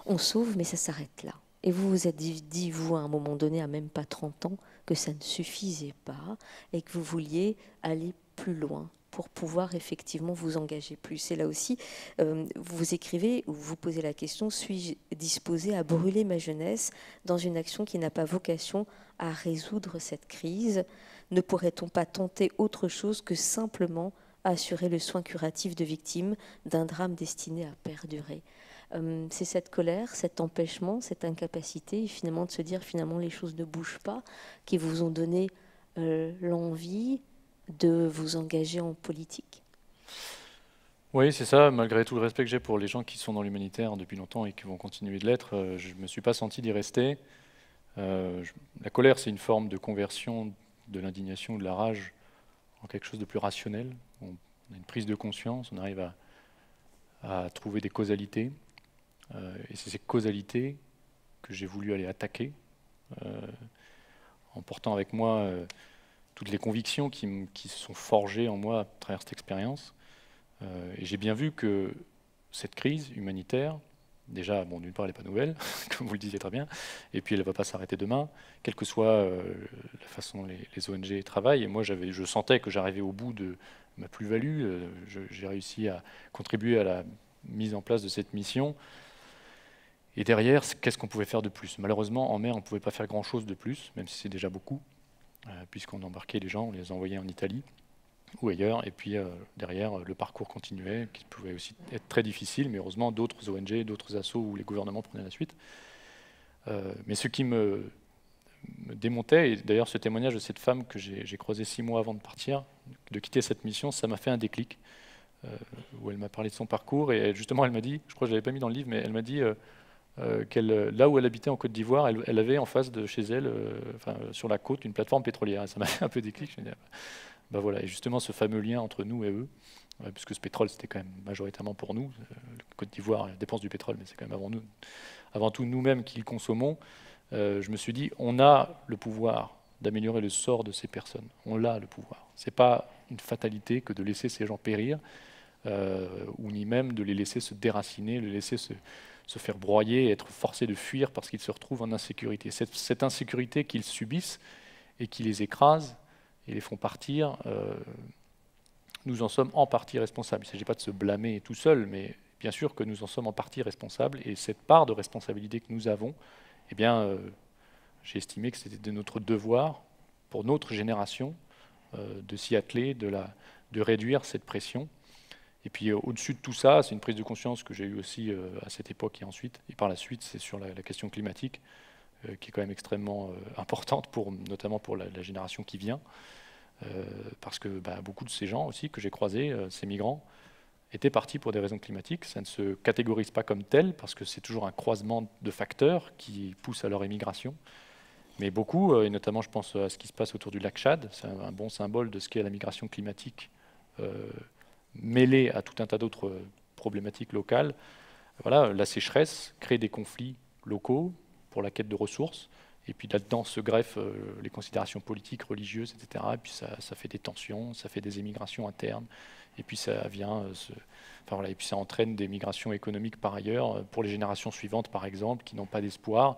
on sauve, mais ça s'arrête là. Et vous vous êtes dit, vous, à un moment donné, à même pas 30 ans, que ça ne suffisait pas et que vous vouliez aller plus loin pour pouvoir effectivement vous engager plus. Et là aussi, vous écrivez, ou vous posez la question, suis-je disposée à brûler ma jeunesse dans une action qui n'a pas vocation à résoudre cette crise? Ne pourrait-on pas tenter autre chose que simplement assurer le soin curatif de victimes d'un drame destiné à perdurer? C'est cette colère, cet empêchement, cette incapacité, et finalement de se dire finalement les choses ne bougent pas, qui vous ont donné l'envie de vous engager en politique. Oui, c'est ça. Malgré tout le respect que j'ai pour les gens qui sont dans l'humanitaire depuis longtemps et qui vont continuer de l'être, je ne me suis pas senti d'y rester. La colère, c'est une forme de conversion de l'indignation ou de la rage en quelque chose de plus rationnel. On a une prise de conscience, on arrive à trouver des causalités. Et c'est ces causalités que j'ai voulu aller attaquer, en portant avec moi toutes les convictions qui se sont forgées en moi à travers cette expérience. Et j'ai bien vu que cette crise humanitaire, déjà, bon, d'une part, elle n'est pas nouvelle, comme vous le disiez très bien, et puis elle ne va pas s'arrêter demain, quelle que soit la façon dont les ONG travaillent. Et moi, je sentais que j'arrivais au bout de ma plus-value. J'ai réussi à contribuer à la mise en place de cette mission. Et derrière, qu'est-ce qu'on pouvait faire de plus? Malheureusement, en mer, on ne pouvait pas faire grand-chose de plus, même si c'est déjà beaucoup, puisqu'on embarquait les gens, on les envoyait en Italie ou ailleurs. Et puis derrière, le parcours continuait, qui pouvait aussi être très difficile, mais heureusement, d'autres ONG, d'autres assos où les gouvernements prenaient la suite. Mais ce qui me démontait, et d'ailleurs ce témoignage de cette femme que j'ai croisée 6 mois avant de partir, de quitter cette mission, ça m'a fait un déclic, où elle m'a parlé de son parcours, et justement elle m'a dit, je crois que je ne l'avais pas mis dans le livre, mais elle m'a dit là où elle habitait en Côte d'Ivoire, elle avait en face de chez elle, sur la côte, une plateforme pétrolière. Et ça m'a fait un peu déclic. Je me dis, bah voilà. Et justement, ce fameux lien entre nous et eux, puisque ce pétrole, c'était quand même majoritairement pour nous. Côte d'Ivoire dépense du pétrole, mais c'est quand même avant tout nous-mêmes qui le consommons. Je me suis dit, on a le pouvoir d'améliorer le sort de ces personnes. On l'a le pouvoir. Ce n'est pas une fatalité que de laisser ces gens périr, ou ni même de les laisser se déraciner, les laisser se faire broyer, être forcés de fuir parce qu'ils se retrouvent en insécurité. Cette insécurité qu'ils subissent et qui les écrase et les font partir, nous en sommes en partie responsables. Il ne s'agit pas de se blâmer tout seul, mais bien sûr que nous en sommes en partie responsables. Et cette part de responsabilité que nous avons, eh bien, j'ai estimé que c'était de notre devoir, pour notre génération, de s'y atteler, de réduire cette pression. Et puis au-dessus de tout ça, c'est une prise de conscience que j'ai eue aussi à cette époque et ensuite. Et par la suite, c'est sur la question climatique, qui est quand même extrêmement importante, notamment pour la génération qui vient. Parce que beaucoup de ces gens aussi que j'ai croisés, ces migrants, étaient partis pour des raisons climatiques. Ça ne se catégorise pas comme tel, parce que c'est toujours un croisement de facteurs qui pousse à leur émigration. Mais beaucoup, et notamment je pense à ce qui se passe autour du lac Tchad, c'est un bon symbole de ce qu'est la migration climatique, mêlée à tout un tas d'autres problématiques locales. Voilà, la sécheresse crée des conflits locaux pour la quête de ressources, et puis là-dedans se greffent les considérations politiques, religieuses, etc. Et puis ça fait des tensions, ça fait des émigrations internes, et puis ça vient, et puis ça entraîne des migrations économiques par ailleurs, pour les générations suivantes par exemple, qui n'ont pas d'espoir.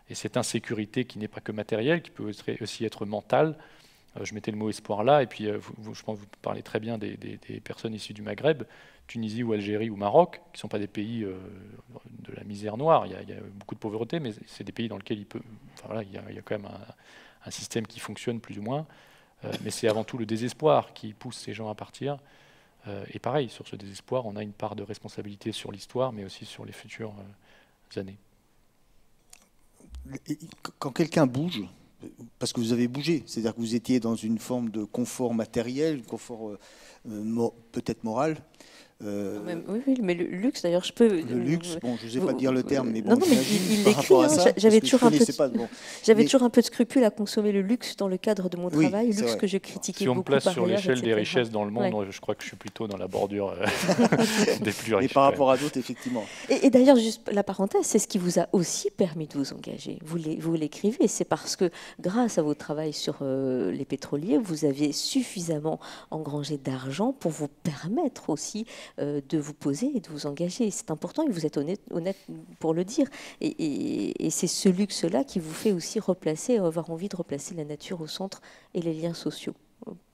Et cette insécurité qui n'est pas que matérielle, qui peut aussi être mentale, je mettais le mot espoir là, et puis je pense que vous parlez très bien des personnes issues du Maghreb, Tunisie ou Algérie ou Maroc, qui ne sont pas des pays de la misère noire. Il y a beaucoup de pauvreté, mais c'est des pays dans lesquels il y a quand même un système qui fonctionne plus ou moins. Mais c'est avant tout le désespoir qui pousse ces gens à partir. Et pareil, sur ce désespoir, on a une part de responsabilité sur l'histoire, mais aussi sur les futures années. Quand quelqu'un bouge, parce que vous avez bougé, c'est-à-dire que vous étiez dans une forme de confort matériel, confort peut-être moral. Oui, mais le luxe, d'ailleurs, je peux... Le luxe, bon, je ne sais pas dire le terme, mais bon, non, mais il l'écrit, j'avais toujours un peu de scrupule à consommer le luxe dans le cadre de mon travail, luxe que je critiquais beaucoup. Si on me place sur l'échelle des richesses dans le monde, je crois que je suis plutôt dans la bordure des plus riches. Et par rapport à d'autres, effectivement. Et d'ailleurs, juste la parenthèse, c'est ce qui vous a aussi permis de vous engager. Vous l'écrivez, c'est parce que grâce à votre travail sur les pétroliers, vous aviez suffisamment engrangé d'argent pour vous permettre aussi de vous poser et de vous engager. C'est important et vous êtes honnête pour le dire. Et c'est ce luxe-là qui vous fait aussi avoir envie de replacer la nature au centre et les liens sociaux.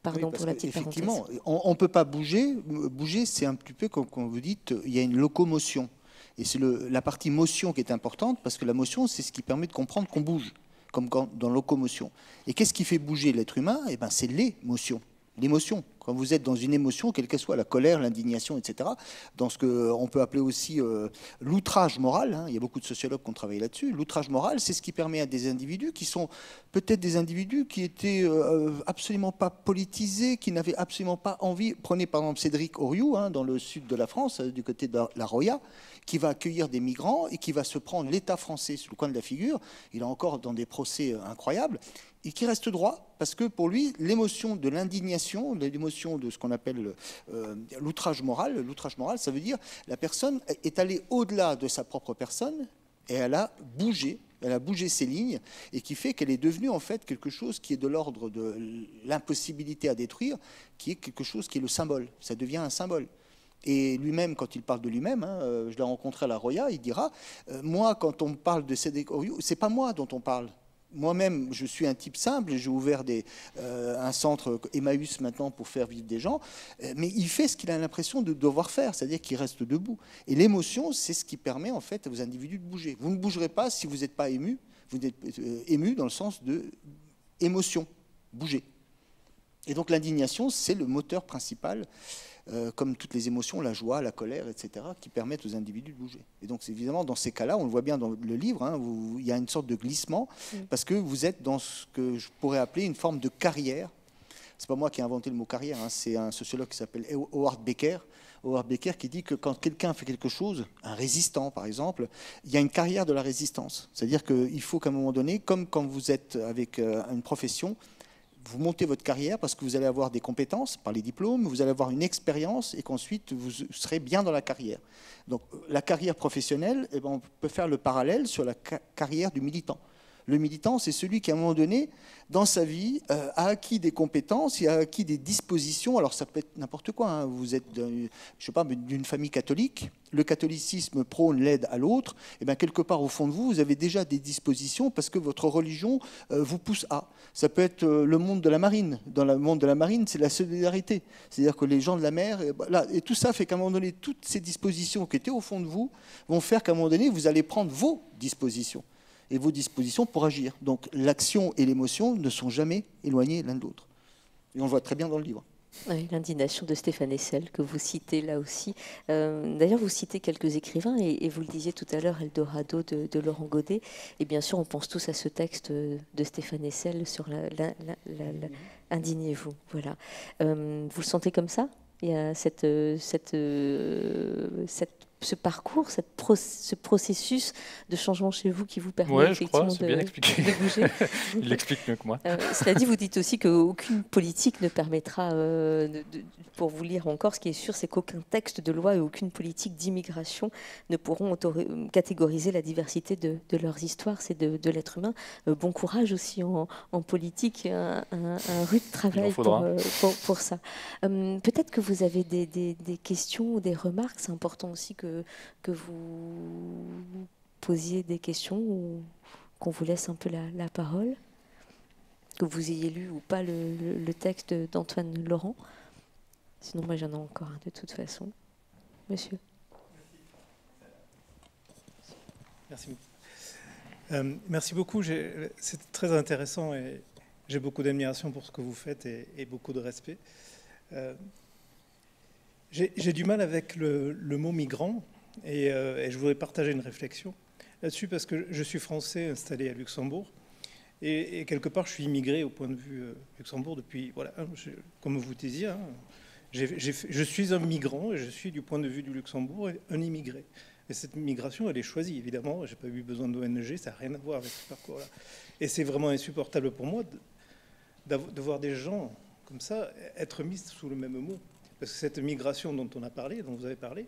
Pardon pour la petite parenthèse. Effectivement, on ne peut pas bouger. Bouger, c'est un petit peu comme quand vous dites, il y a une locomotion. Et c'est la partie motion qui est importante, parce que la motion, c'est ce qui permet de comprendre qu'on bouge, comme dans locomotion. Et qu'est-ce qui fait bouger l'être humain? Eh ben, c'est l'émotion. L'émotion. Quand vous êtes dans une émotion, quelle que soit la colère, l'indignation, etc., dans ce qu'on peut appeler aussi l'outrage moral, hein, il y a beaucoup de sociologues qui ont travaillé là-dessus, l'outrage moral, c'est ce qui permet à des individus qui sont peut-être des individus qui étaient absolument pas politisés, qui n'avaient absolument pas envie. Prenez par exemple Cédric Oriou, hein, dans le sud de la France, du côté de la Roya, qui va accueillir des migrants et qui va se prendre l'État français sous le coin de la figure. Il est encore dans des procès incroyables. Et qui reste droit, parce que pour lui, l'émotion de l'indignation, l'émotion de ce qu'on appelle l'outrage moral, ça veut dire la personne est allée au-delà de sa propre personne Et elle a bougé ses lignes, et qui fait qu'elle est devenue en fait quelque chose qui est de l'ordre de l'impossibilité à détruire, qui est quelque chose qui est le symbole. Ça devient un symbole. Et lui-même, quand il parle de lui-même, je l'ai rencontré à la Roya, il dira moi, quand on me parle de Sédhic Oriou, c'est pas moi dont on parle. Moi-même, je suis un type simple, j'ai ouvert un centre Emmaüs maintenant pour faire vivre des gens, mais il fait ce qu'il a l'impression de devoir faire, c'est-à-dire qu'il reste debout. Et l'émotion, c'est ce qui permet en fait aux individus de bouger. Vous ne bougerez pas si vous n'êtes pas ému, vous êtes ému dans le sens de émotion, bouger. Et donc l'indignation, c'est le moteur principal, comme toutes les émotions, la joie, la colère, etc., qui permettent aux individus de bouger. Et donc, évidemment, dans ces cas-là, on le voit bien dans le livre, il y a une sorte de glissement, parce que vous êtes dans ce que je pourrais appeler une forme de carrière. C'est pas moi qui ai inventé le mot carrière, c'est un sociologue qui s'appelle Howard Becker. Howard Becker qui dit que quand quelqu'un fait quelque chose, un résistant par exemple, il y a une carrière de la résistance. C'est-à-dire qu'il faut qu'à un moment donné, comme quand vous êtes avec une profession, vous montez votre carrière parce que vous allez avoir des compétences par les diplômes, vous allez avoir une expérience et qu'ensuite vous serez bien dans la carrière. Donc la carrière professionnelle, on peut faire le parallèle sur la carrière du militant. Le militant, c'est celui qui, à un moment donné, dans sa vie, a acquis des compétences et a acquis des dispositions. Alors, ça peut être n'importe quoi. Vous êtes, je sais pas, d'une famille catholique. Le catholicisme prône l'aide à l'autre. Et bien, quelque part, au fond de vous, vous avez déjà des dispositions parce que votre religion vous pousse à. Ça peut être le monde de la marine. Dans le monde de la marine, c'est la solidarité. C'est-à-dire que les gens de la mer... Et tout ça fait qu'à un moment donné, toutes ces dispositions qui étaient au fond de vous vont faire qu'à un moment donné, vous allez prendre vos dispositions. Et vos dispositions pour agir. Donc l'action et l'émotion ne sont jamais éloignées l'un de l'autre. Et on le voit très bien dans le livre. Oui, l'indignation de Stéphane Hessel, que vous citez là aussi. D'ailleurs, vous citez quelques écrivains, et vous le disiez tout à l'heure, Eldorado de Laurent Godet. Et bien sûr, on pense tous à ce texte de Stéphane Hessel sur indignez-vous. Voilà. Vous le sentez comme ça? Il y a ce parcours, ce processus de changement chez vous qui vous permet effectivement de bouger. Il l'explique mieux que moi. Cela dit, vous dites aussi qu'aucune politique ne permettra, pour vous lire encore, ce qui est sûr, c'est qu'aucun texte de loi et aucune politique d'immigration ne pourront catégoriser la diversité de leurs histoires, c'est de l'être humain. Bon courage aussi en politique, un rude travail pour ça. Peut-être que vous avez des questions ou des remarques, c'est important aussi que vous posiez des questions ou qu'on vous laisse un peu la parole, que vous ayez lu ou pas le texte d'Antoine Laurent. Sinon, moi, j'en ai encore un de toute façon. Monsieur. Merci. Merci beaucoup. C'est très intéressant et j'ai beaucoup d'admiration pour ce que vous faites et beaucoup de respect. J'ai du mal avec le mot migrant et je voudrais partager une réflexion là-dessus parce que je suis français installé à Luxembourg et quelque part je suis immigré au point de vue Luxembourg depuis, voilà, comme vous disiez, je suis un migrant et je suis du point de vue du Luxembourg un immigré. Et cette migration, elle est choisie, évidemment. Je n'ai pas eu besoin d'ONG, ça n'a rien à voir avec ce parcours-là. Et c'est vraiment insupportable pour moi de voir des gens comme ça être mis sous le même mot. Parce que cette migration dont on a parlé, dont vous avez parlé,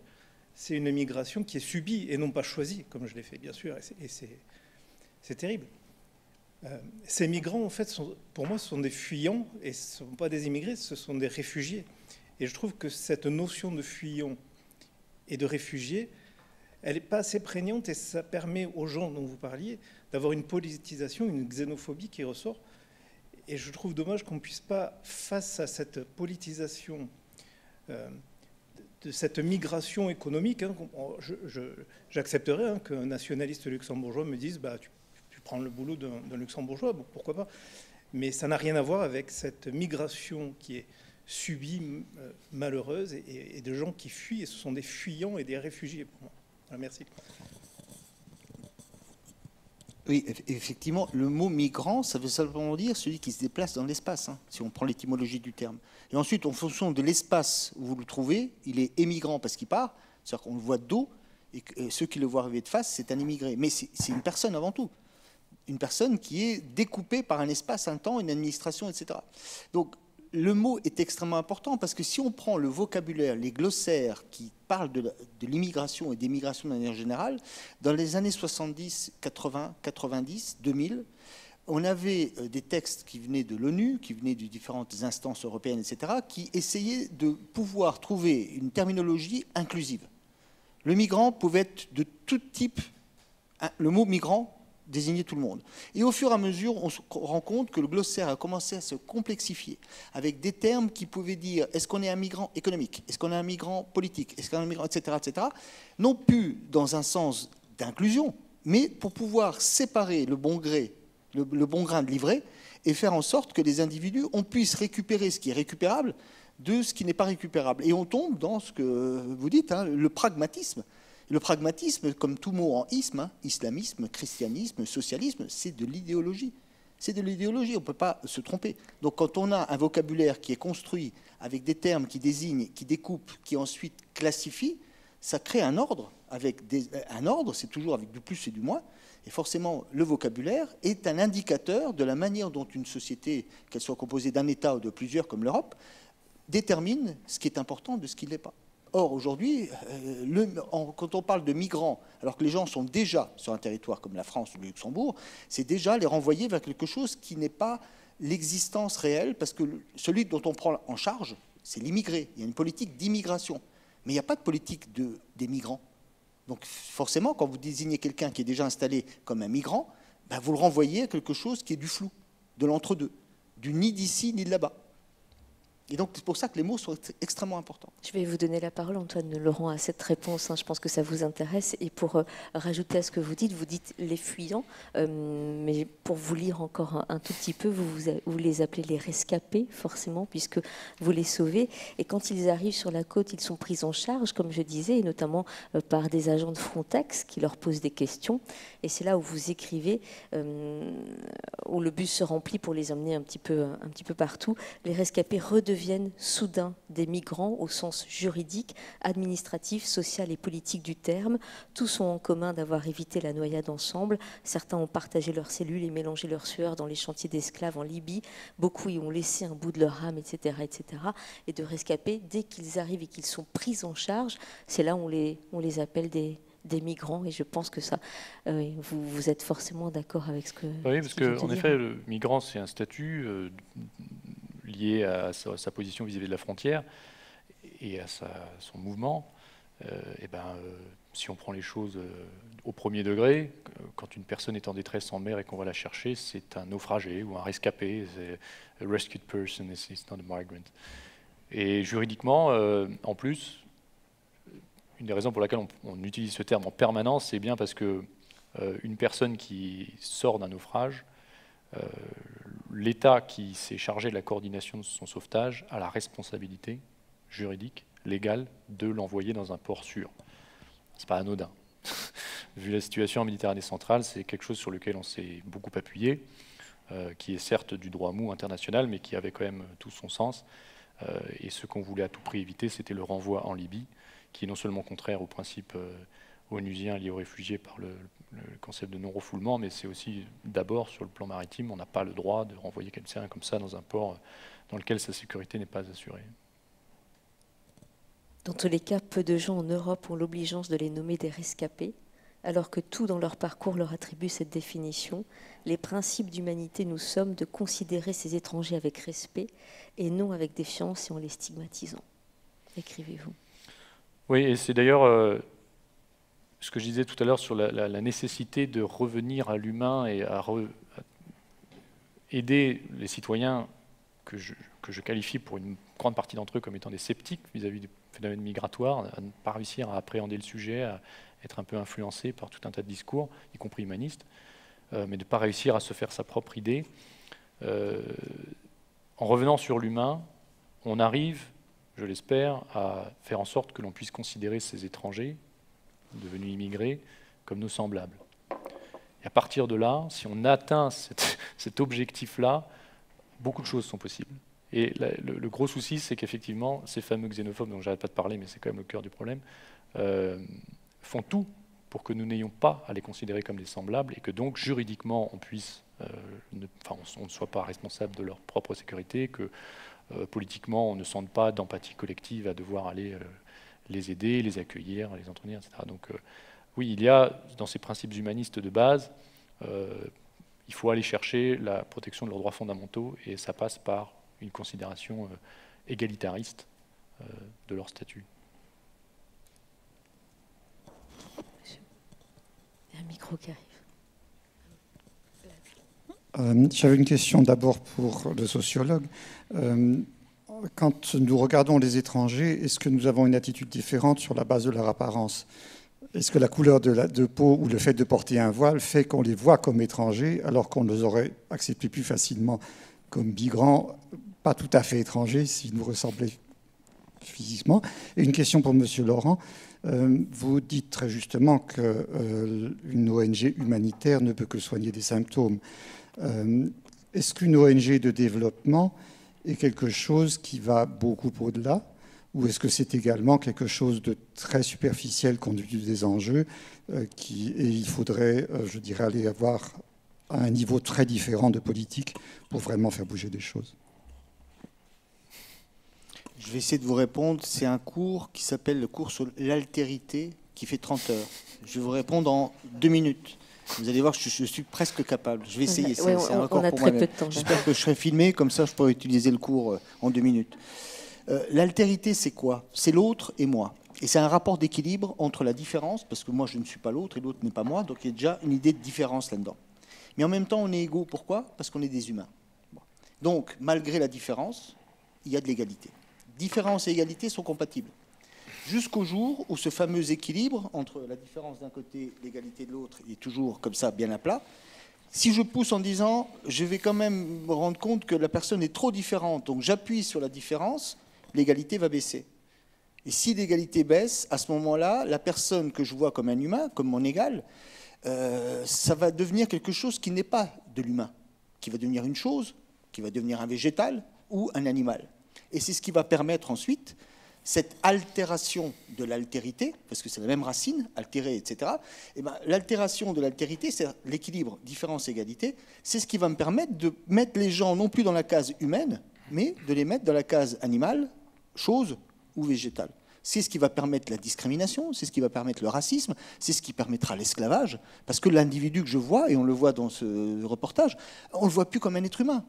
c'est une migration qui est subie et non pas choisie, comme je l'ai fait, bien sûr. Et c'est terrible. Ces migrants, en fait, pour moi, ce sont des fuyants et ce ne sont pas des immigrés, ce sont des réfugiés. Et je trouve que cette notion de fuyants et de réfugiés, elle n'est pas assez prégnante et ça permet aux gens dont vous parliez d'avoir une politisation, une xénophobie qui ressort. Et je trouve dommage qu'on ne puisse pas, face à cette politisation de cette migration économique, j'accepterais qu'un nationaliste luxembourgeois me dise tu prends le boulot d'un luxembourgeois, bon, pourquoi pas. Mais ça n'a rien à voir avec cette migration qui est subie, malheureuse, et de gens qui fuient, et ce sont des fuyants et des réfugiés pour moi. Alors, merci. Oui, effectivement, le mot migrant, ça veut simplement dire celui qui se déplace dans l'espace, si on prend l'étymologie du terme. Et ensuite, en fonction de l'espace où vous le trouvez, il est émigrant parce qu'il part, c'est-à-dire qu'on le voit de dos, et ceux qui le voient arriver de face, c'est un immigré. Mais c'est une personne avant tout. Une personne qui est découpée par un espace, un temps, une administration, etc. Donc, le mot est extrêmement important parce que si on prend le vocabulaire, les glossaires qui parlent de l'immigration et des migrations de manière générale, dans les années 70, 80, 90, 2000, on avait des textes qui venaient de l'ONU, qui venaient de différentes instances européennes, etc., qui essayaient de pouvoir trouver une terminologie inclusive. Le migrant pouvait être de tout type. Le mot migrant désignait tout le monde. Et au fur et à mesure, on se rend compte que le glossaire a commencé à se complexifier avec des termes qui pouvaient dire est-ce qu'on est un migrant économique, est-ce qu'on est un migrant politique, est-ce qu'on est un migrant, etc., etc., non plus dans un sens d'inclusion, mais pour pouvoir séparer le bon gré, le bon grain de l'ivraie et faire en sorte que les individus, on puisse récupérer ce qui est récupérable de ce qui n'est pas récupérable. Et on tombe dans ce que vous dites, hein, le pragmatisme. Le pragmatisme, comme tout mot en isme, hein, islamisme, christianisme, socialisme, c'est de l'idéologie. C'est de l'idéologie, on ne peut pas se tromper. Donc quand on a un vocabulaire qui est construit avec des termes qui désignent, qui découpent, qui ensuite classifient, ça crée un ordre. Un ordre, c'est toujours avec du plus et du moins. Et forcément, le vocabulaire est un indicateur de la manière dont une société, qu'elle soit composée d'un État ou de plusieurs comme l'Europe, détermine ce qui est important de ce qui ne l'est pas. Or, aujourd'hui, quand on parle de migrants, alors que les gens sont déjà sur un territoire comme la France ou le Luxembourg, c'est déjà les renvoyer vers quelque chose qui n'est pas l'existence réelle, parce que celui dont on prend en charge, c'est l'immigré. Il y a une politique d'immigration, mais il n'y a pas de politique des migrants. Donc forcément, quand vous désignez quelqu'un qui est déjà installé comme un migrant, ben vous le renvoyez à quelque chose qui est du flou, de l'entre-deux, du ni d'ici ni de là-bas. Et donc, c'est pour ça que les mots sont extrêmement importants. Je vais vous donner la parole, Antoine Laurent, à cette réponse. Je pense que ça vous intéresse. Et pour rajouter à ce que vous dites les fuyants. Mais pour vous lire encore un tout petit peu, vous les appelez les rescapés, forcément, puisque vous les sauvez. Et quand ils arrivent sur la côte, ils sont pris en charge, comme je disais, et notamment par des agents de Frontex qui leur posent des questions. Et c'est là où vous écrivez, où le bus se remplit pour les emmener un petit peu partout. Les rescapés redeviennent soudain des migrants au sens juridique, administratif, social et politique du terme. Tous ont en commun d'avoir évité la noyade ensemble. Certains ont partagé leurs cellules et mélangé leur sueur dans les chantiers d'esclaves en Libye. Beaucoup y ont laissé un bout de leur âme, etc., etc. Et de rescapés, dès qu'ils arrivent et qu'ils sont pris en charge, c'est là où on les appelle des migrants, et je pense que ça, vous êtes forcément d'accord avec ce que... Oui, parce qu'en effet, le migrant, c'est un statut lié à sa position vis-à-vis de la frontière et à son mouvement. Si on prend les choses au premier degré, quand une personne est en détresse en mer et qu'on va la chercher, c'est un naufragé ou un rescapé, c'est a rescued person, it's not a migrant. Et juridiquement, en plus, une des raisons pour laquelle on utilise ce terme en permanence, c'est bien parce que une personne qui sort d'un naufrage, l'État qui s'est chargé de la coordination de son sauvetage a la responsabilité juridique, légale, de l'envoyer dans un port sûr. C'est pas anodin. Vu la situation en Méditerranée centrale, c'est quelque chose sur lequel on s'est beaucoup appuyé, qui est certes du droit mou international, mais qui avait quand même tout son sens. Et ce qu'on voulait à tout prix éviter, c'était le renvoi en Libye, qui est non seulement contraire au principe onusien lié aux réfugiés par le concept de non-refoulement, mais c'est aussi d'abord sur le plan maritime, on n'a pas le droit de renvoyer quelqu'un comme ça dans un port dans lequel sa sécurité n'est pas assurée. Dans tous les cas, peu de gens en Europe ont l'obligeance de les nommer des rescapés, alors que tout dans leur parcours leur attribue cette définition. Les principes d'humanité nous sommes de considérer ces étrangers avec respect et non avec défiance et en les stigmatisant. Écrivez-vous. Oui, et c'est d'ailleurs ce que je disais tout à l'heure sur la nécessité de revenir à l'humain et à aider les citoyens que je qualifie pour une grande partie d'entre eux comme étant des sceptiques vis-à-vis du phénomène migratoire, à ne pas réussir à appréhender le sujet, à être un peu influencé par tout un tas de discours, y compris humanistes, mais de ne pas réussir à se faire sa propre idée. En revenant sur l'humain, on arrive, je l'espère, à faire en sorte que l'on puisse considérer ces étrangers devenus immigrés comme nos semblables. Et à partir de là, si on atteint cet objectif-là, beaucoup de choses sont possibles. Et le gros souci, c'est qu'effectivement, ces fameux xénophobes, dont j'arrête pas de parler, mais c'est quand même le cœur du problème, font tout pour que nous n'ayons pas à les considérer comme des semblables et que donc, juridiquement, on puisse, on ne soit pas responsable de leur propre sécurité, que politiquement, on ne sente pas d'empathie collective à devoir aller les aider, les accueillir, les entretenir, etc. Donc oui, il y a, dans ces principes humanistes de base, il faut aller chercher la protection de leurs droits fondamentaux, et ça passe par une considération égalitariste de leur statut. Il y a un micro qui arrive. J'avais une question d'abord pour le sociologue. Quand nous regardons les étrangers, est-ce que nous avons une attitude différente sur la base de leur apparence? Est-ce que la couleur de peau ou le fait de porter un voile fait qu'on les voit comme étrangers alors qu'on les aurait acceptés plus facilement comme migrants, pas tout à fait étrangers s'ils nous ressemblaient physiquement? Et une question pour M. Laurent. Vous dites très justement qu'une ONG humanitaire ne peut que soigner des symptômes. Est-ce qu'une ONG de développement est quelque chose qui va beaucoup au-delà, ou est-ce que c'est également quelque chose de très superficiel compte tenu des enjeux et il faudrait, je dirais, aller avoir un niveau très différent de politique pour vraiment faire bouger des choses? Je vais essayer de vous répondre. C'est un cours qui s'appelle le cours sur l'altérité qui fait 30 heures. Je vais vous répondre en 2 minutes. Vous allez voir, je suis presque capable. Je vais essayer, c'est un record pour moi-même. J'espère que je serai filmé, comme ça je pourrai utiliser le cours en 2 minutes. L'altérité, c'est quoi? C'est l'autre et moi. Et c'est un rapport d'équilibre entre la différence, parce que moi je ne suis pas l'autre et l'autre n'est pas moi, donc il y a déjà une idée de différence là-dedans. Mais en même temps, on est égaux. Pourquoi? Parce qu'on est des humains. Bon. Donc, malgré la différence, il y a de l'égalité. Différence et égalité sont compatibles. Jusqu'au jour où ce fameux équilibre entre la différence d'un côté et l'égalité de l'autre est toujours comme ça, bien à plat. Si je pousse en disant, je vais quand même me rendre compte que la personne est trop différente, donc j'appuie sur la différence, l'égalité va baisser. Et si l'égalité baisse, à ce moment-là, la personne que je vois comme un humain, comme mon égal, ça va devenir quelque chose qui n'est pas de l'humain, qui va devenir une chose, qui va devenir un végétal ou un animal. Et c'est ce qui va permettre ensuite cette altération de l'altérité, parce que c'est la même racine, altérer, etc. Et ben, l'altération de l'altérité, c'est l'équilibre différence-égalité, c'est ce qui va me permettre de mettre les gens non plus dans la case humaine, mais de les mettre dans la case animale, chose ou végétale. C'est ce qui va permettre la discrimination, c'est ce qui va permettre le racisme, c'est ce qui permettra l'esclavage, parce que l'individu que je vois, et on le voit dans ce reportage, on ne le voit plus comme un être humain.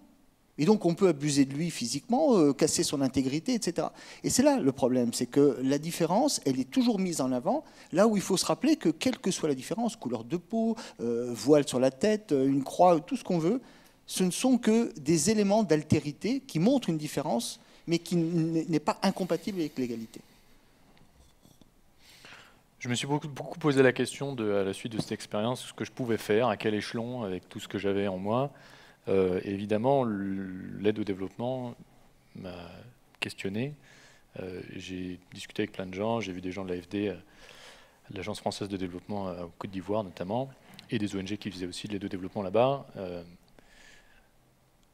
Et donc on peut abuser de lui physiquement, casser son intégrité, etc. Et c'est là le problème, c'est que la différence, elle est toujours mise en avant, là où il faut se rappeler que quelle que soit la différence, couleur de peau, voile sur la tête, une croix, tout ce qu'on veut, ce ne sont que des éléments d'altérité qui montrent une différence, mais qui n'est pas incompatible avec l'égalité. Je me suis beaucoup posé la question à la suite de cette expérience, ce que je pouvais faire, à quel échelon, avec tout ce que j'avais en moi. Évidemment, l'aide au développement m'a questionné. J'ai discuté avec plein de gens, j'ai vu des gens de l'AFD, l'Agence française de développement au Côte d'Ivoire notamment, et des ONG qui faisaient aussi de l'aide au développement là-bas.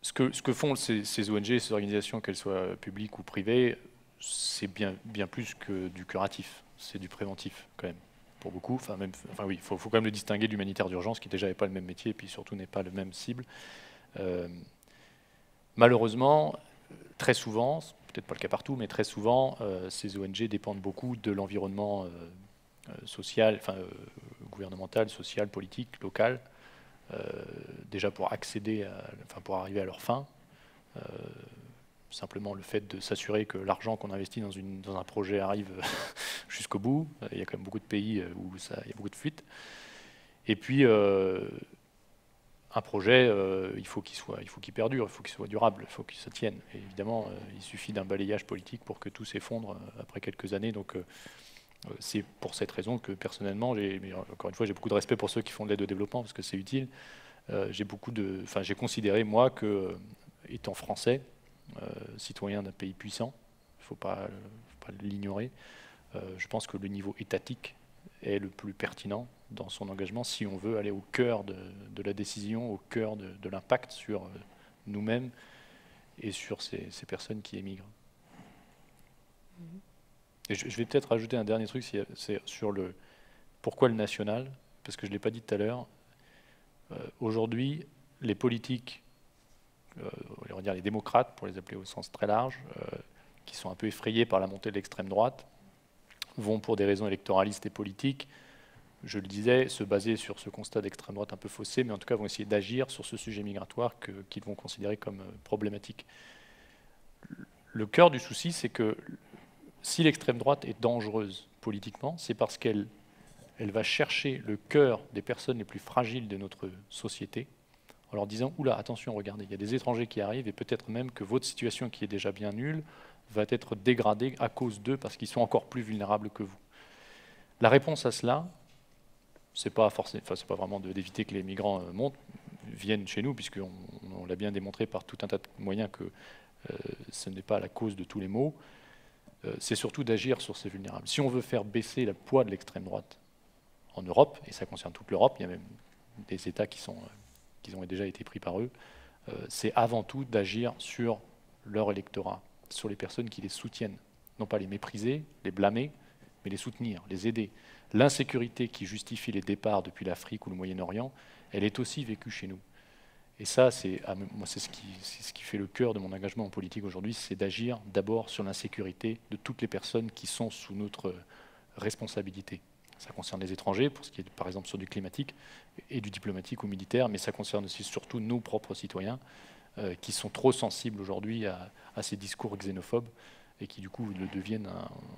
Ce que font ces ONG, ces organisations, qu'elles soient publiques ou privées, c'est bien plus que du curatif, c'est du préventif quand même. Pour beaucoup, oui, il faut quand même le distinguer de l'humanitaire d'urgence, qui déjà n'est pas le même métier, et puis surtout n'est pas le même cible. Malheureusement, très souvent, peut-être pas le cas partout, mais très souvent, ces ONG dépendent beaucoup de l'environnement social, gouvernemental, social, politique, local, déjà pour accéder, pour arriver à leur fin. Simplement le fait de s'assurer que l'argent qu'on investit dans un projet arrive jusqu'au bout. Il y a quand même beaucoup de pays où il y a beaucoup de fuites. Et puis, un projet, il faut qu'il perdure, il faut qu'il soit durable, il faut qu'il se tienne. Et évidemment, il suffit d'un balayage politique pour que tout s'effondre après quelques années. Donc, c'est pour cette raison que personnellement, encore une fois, j'ai beaucoup de respect pour ceux qui font de l'aide au développement parce que c'est utile. J'ai considéré, moi, que étant français, citoyen d'un pays puissant, il ne faut pas l'ignorer, je pense que le niveau étatique est le plus pertinent dans son engagement si on veut aller au cœur de la décision, au cœur de l'impact sur nous-mêmes et sur ces personnes qui émigrent. Et je vais peut-être rajouter un dernier truc, c'est sur pourquoi le national, parce que je ne l'ai pas dit tout à l'heure. Aujourd'hui, les politiques on va dire les démocrates, pour les appeler au sens très large, qui sont un peu effrayés par la montée de l'extrême droite, vont pour des raisons électoralistes et politiques, je le disais, se baser sur ce constat d'extrême droite un peu faussé, mais en tout cas vont essayer d'agir sur ce sujet migratoire qu'ils vont considérer comme problématique. Le cœur du souci, c'est que si l'extrême droite est dangereuse politiquement, c'est parce qu'elle va chercher le cœur des personnes les plus fragiles de notre société, en leur disant « Oula, attention, regardez, il y a des étrangers qui arrivent, et peut-être même que votre situation qui est déjà bien nulle va être dégradée à cause d'eux, parce qu'ils sont encore plus vulnérables que vous. » La réponse à cela, c'est pas vraiment d'éviter que les migrants viennent chez nous, puisqu'on l'a bien démontré par tout un tas de moyens que ce n'est pas la cause de tous les maux. C'est surtout d'agir sur ces vulnérables. Si on veut faire baisser le poids de l'extrême droite en Europe, et ça concerne toute l'Europe, il y a même des États qui ont déjà été pris par eux, c'est avant tout d'agir sur leur électorat, sur les personnes qui les soutiennent. Non pas les mépriser, les blâmer, mais les soutenir, les aider. L'insécurité qui justifie les départs depuis l'Afrique ou le Moyen-Orient, elle est aussi vécue chez nous. Et ça, c'est ce qui fait le cœur de mon engagement en politique aujourd'hui, c'est d'agir d'abord sur l'insécurité de toutes les personnes qui sont sous notre responsabilité. Ça concerne les étrangers, pour ce qui est par exemple sur du climatique et du diplomatique ou militaire, mais ça concerne aussi surtout nos propres citoyens qui sont trop sensibles aujourd'hui à ces discours xénophobes et qui du coup le deviennent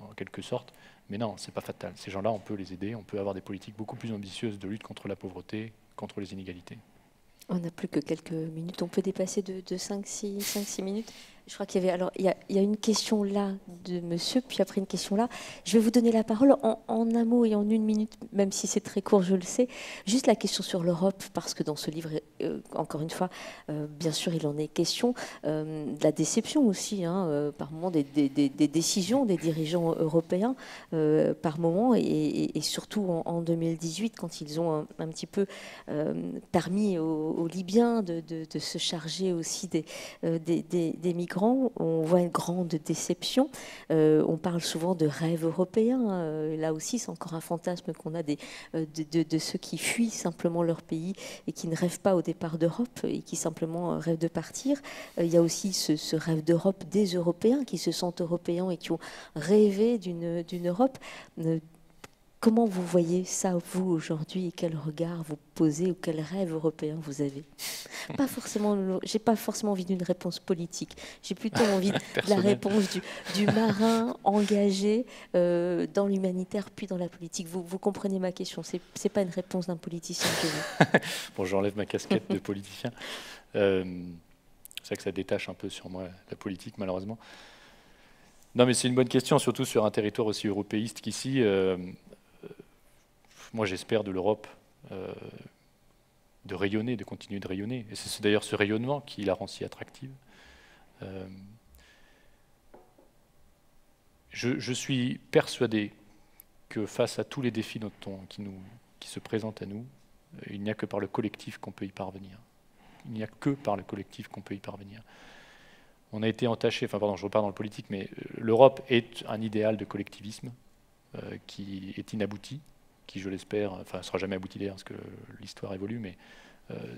en quelque sorte. Mais non, c'est pas fatal. Ces gens-là, on peut les aider, on peut avoir des politiques beaucoup plus ambitieuses de lutte contre la pauvreté, contre les inégalités. On n'a plus que quelques minutes. On peut dépasser de 5-6 minutes. Je crois qu'il y avait... Alors, il y a une question là de monsieur, puis après une question là. Je vais vous donner la parole en un mot et en 1 minute, même si c'est très court, je le sais. Juste la question sur l'Europe, parce que dans ce livre, encore une fois, bien sûr, il en est question. De la déception aussi, par moment, des décisions des dirigeants européens, par moment, et surtout en 2018, quand ils ont un petit peu permis aux Libyens de se charger aussi des migrants. On voit une grande déception. On parle souvent de rêve européen. Là aussi, c'est encore un fantasme qu'on a de ceux qui fuient simplement leur pays et qui ne rêvent pas au départ d'Europe et qui simplement rêvent de partir. Il y a aussi ce rêve d'Europe des Européens qui se sentent européens et qui ont rêvé d'une Europe. Comment vous voyez ça, vous, aujourd'hui, et quel regard vous posez ou quel rêve européen vous avez? Pas forcément, j'ai pas forcément envie d'une réponse politique. J'ai plutôt envie de la réponse du marin engagé dans l'humanitaire puis dans la politique. Vous comprenez ma question. C'est pas une réponse d'un politicien que vous. Bon, j'enlève ma casquette de politicien. C'est vrai que ça détache un peu sur moi la politique, malheureusement. Non, mais c'est une bonne question, surtout sur un territoire aussi européiste qu'ici. Moi, j'espère de l'Europe de rayonner, de continuer de rayonner. Et c'est d'ailleurs ce rayonnement qui la rend si attractive. Je suis persuadé que face à tous les défis qui se présentent à nous, il n'y a que par le collectif qu'on peut y parvenir. Il n'y a que par le collectif qu'on peut y parvenir. On a été entaché, enfin pardon, je repars dans le politique, mais l'Europe est un idéal de collectivisme qui est inabouti, qui, je l'espère, enfin, ne sera jamais abouti d'ailleurs, parce que l'histoire évolue, mais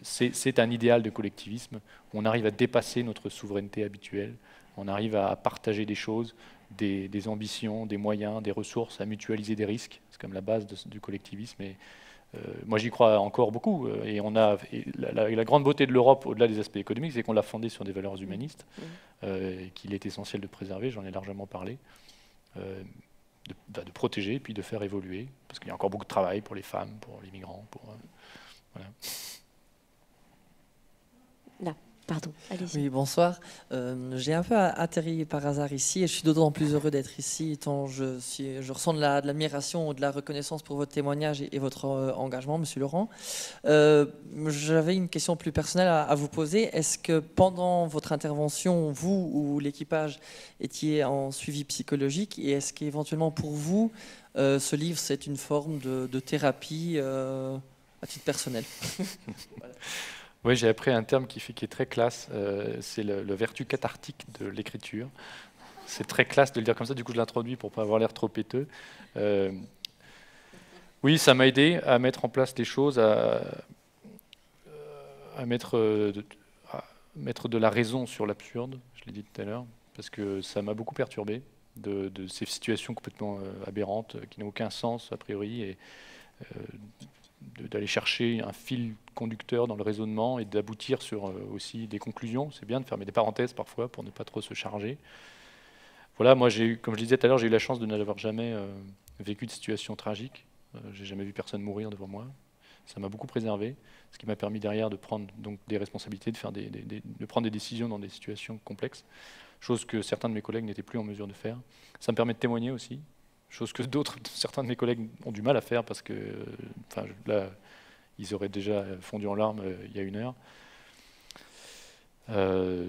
c'est un idéal de collectivisme où on arrive à dépasser notre souveraineté habituelle, on arrive à partager des choses, des ambitions, des moyens, des ressources, à mutualiser des risques. C'est comme la base du collectivisme. Et moi, j'y crois encore beaucoup. Et la grande beauté de l'Europe, au-delà des aspects économiques, c'est qu'on l'a fondée sur des valeurs humanistes, qu'il est essentiel de préserver, j'en ai largement parlé. De protéger et puis de faire évoluer, parce qu'il y a encore beaucoup de travail pour les femmes, pour les migrants. Voilà. Là, pardon, allez-y. Oui, bonsoir. J'ai un peu atterri par hasard ici et je suis d'autant plus heureux d'être ici, tant je ressens de l'admiration ou de la reconnaissance pour votre témoignage et votre engagement, Monsieur Laurent. J'avais une question plus personnelle à vous poser. Est-ce que pendant votre intervention, vous ou l'équipage étiez en suivi psychologique, et est-ce qu'éventuellement pour vous, ce livre, c'est une forme de thérapie à titre personnel? Voilà. Oui, j'ai appris un terme qui est très classe, c'est le vertu cathartique de l'écriture. C'est très classe de le dire comme ça, du coup je l'introduis pour ne pas avoir l'air trop péteux. Oui, ça m'a aidé à mettre en place des choses, à mettre mettre de la raison sur l'absurde, je l'ai dit tout à l'heure, parce que ça m'a beaucoup perturbé de ces situations complètement aberrantes, qui n'ont aucun sens a priori, et d'aller chercher un fil conducteur dans le raisonnement et d'aboutir sur aussi des conclusions. C'est bien de fermer des parenthèses parfois pour ne pas trop se charger. Voilà, moi, comme je disais tout à l'heure, j'ai eu la chance de n'avoir jamais vécu de situation tragique. J'ai jamais vu personne mourir devant moi. Ça m'a beaucoup préservé, ce qui m'a permis derrière de prendre donc des responsabilités, de prendre des décisions dans des situations complexes, chose que certains de mes collègues n'étaient plus en mesure de faire. Ça me permet de témoigner aussi, chose que certains de mes collègues ont du mal à faire parce que là, ils auraient déjà fondu en larmes il y a 1 heure.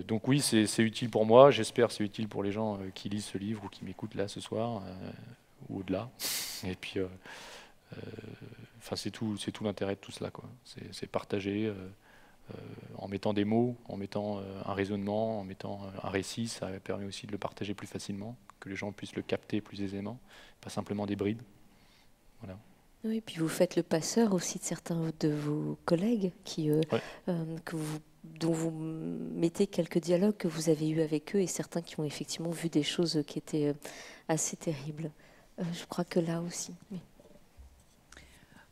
Donc oui, c'est utile pour moi, j'espère que c'est utile pour les gens qui lisent ce livre ou qui m'écoutent là ce soir, ou au-delà. Et puis, c'est tout l'intérêt de tout cela, quoi. C'est partager en mettant des mots, en mettant un raisonnement, en mettant un récit, ça permet aussi de le partager plus facilement, que les gens puissent le capter plus aisément, pas simplement des bribes. Voilà. Oui, puis vous faites le passeur aussi de certains de vos collègues dont vous mettez quelques dialogues que vous avez eus avec eux et certains qui ont effectivement vu des choses qui étaient assez terribles. Je crois que là aussi. Oui.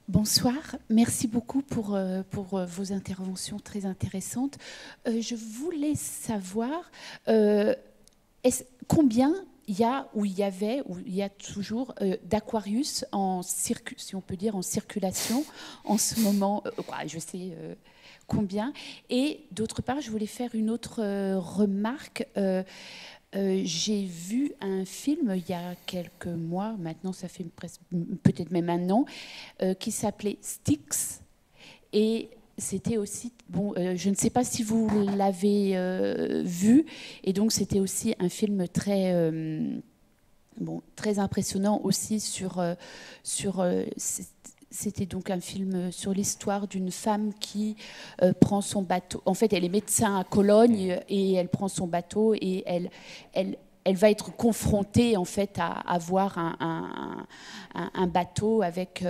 Bonsoir, merci beaucoup pour vos interventions très intéressantes. Je voulais savoir combien il y a, ou il y a toujours d'Aquarius si on peut dire, en circulation en ce moment. Je sais combien. Et d'autre part, je voulais faire une autre remarque. J'ai vu un film il y a quelques mois, maintenant ça fait peut-être même 1 an, qui s'appelait Styx. Et c'était aussi, je ne sais pas si vous l'avez vu, et donc c'était aussi un film très impressionnant aussi c'était donc un film sur l'histoire d'une femme qui prend son bateau. En fait, elle est médecin à Cologne et elle prend son bateau et elle va être confrontée en fait à avoir un bateau avec.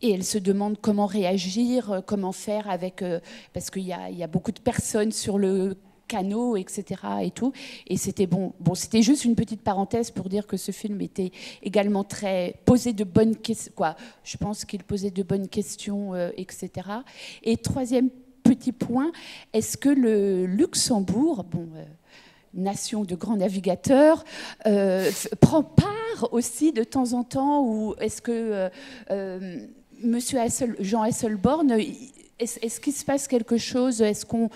Et elle se demande comment réagir, comment faire avec, parce qu'il y a beaucoup de personnes sur le canot, etc. et tout. Et c'était c'était juste une petite parenthèse pour dire que ce film était également posé de bonnes questions, je pense qu'il posait de bonnes questions, etc. Et troisième petit point, est-ce que le Luxembourg, nation de grands navigateurs, prend part aussi de temps en temps, ou est-ce que Monsieur Jean Hasselborn, est-ce qu'il se passe quelque chose? Est-ce qu'on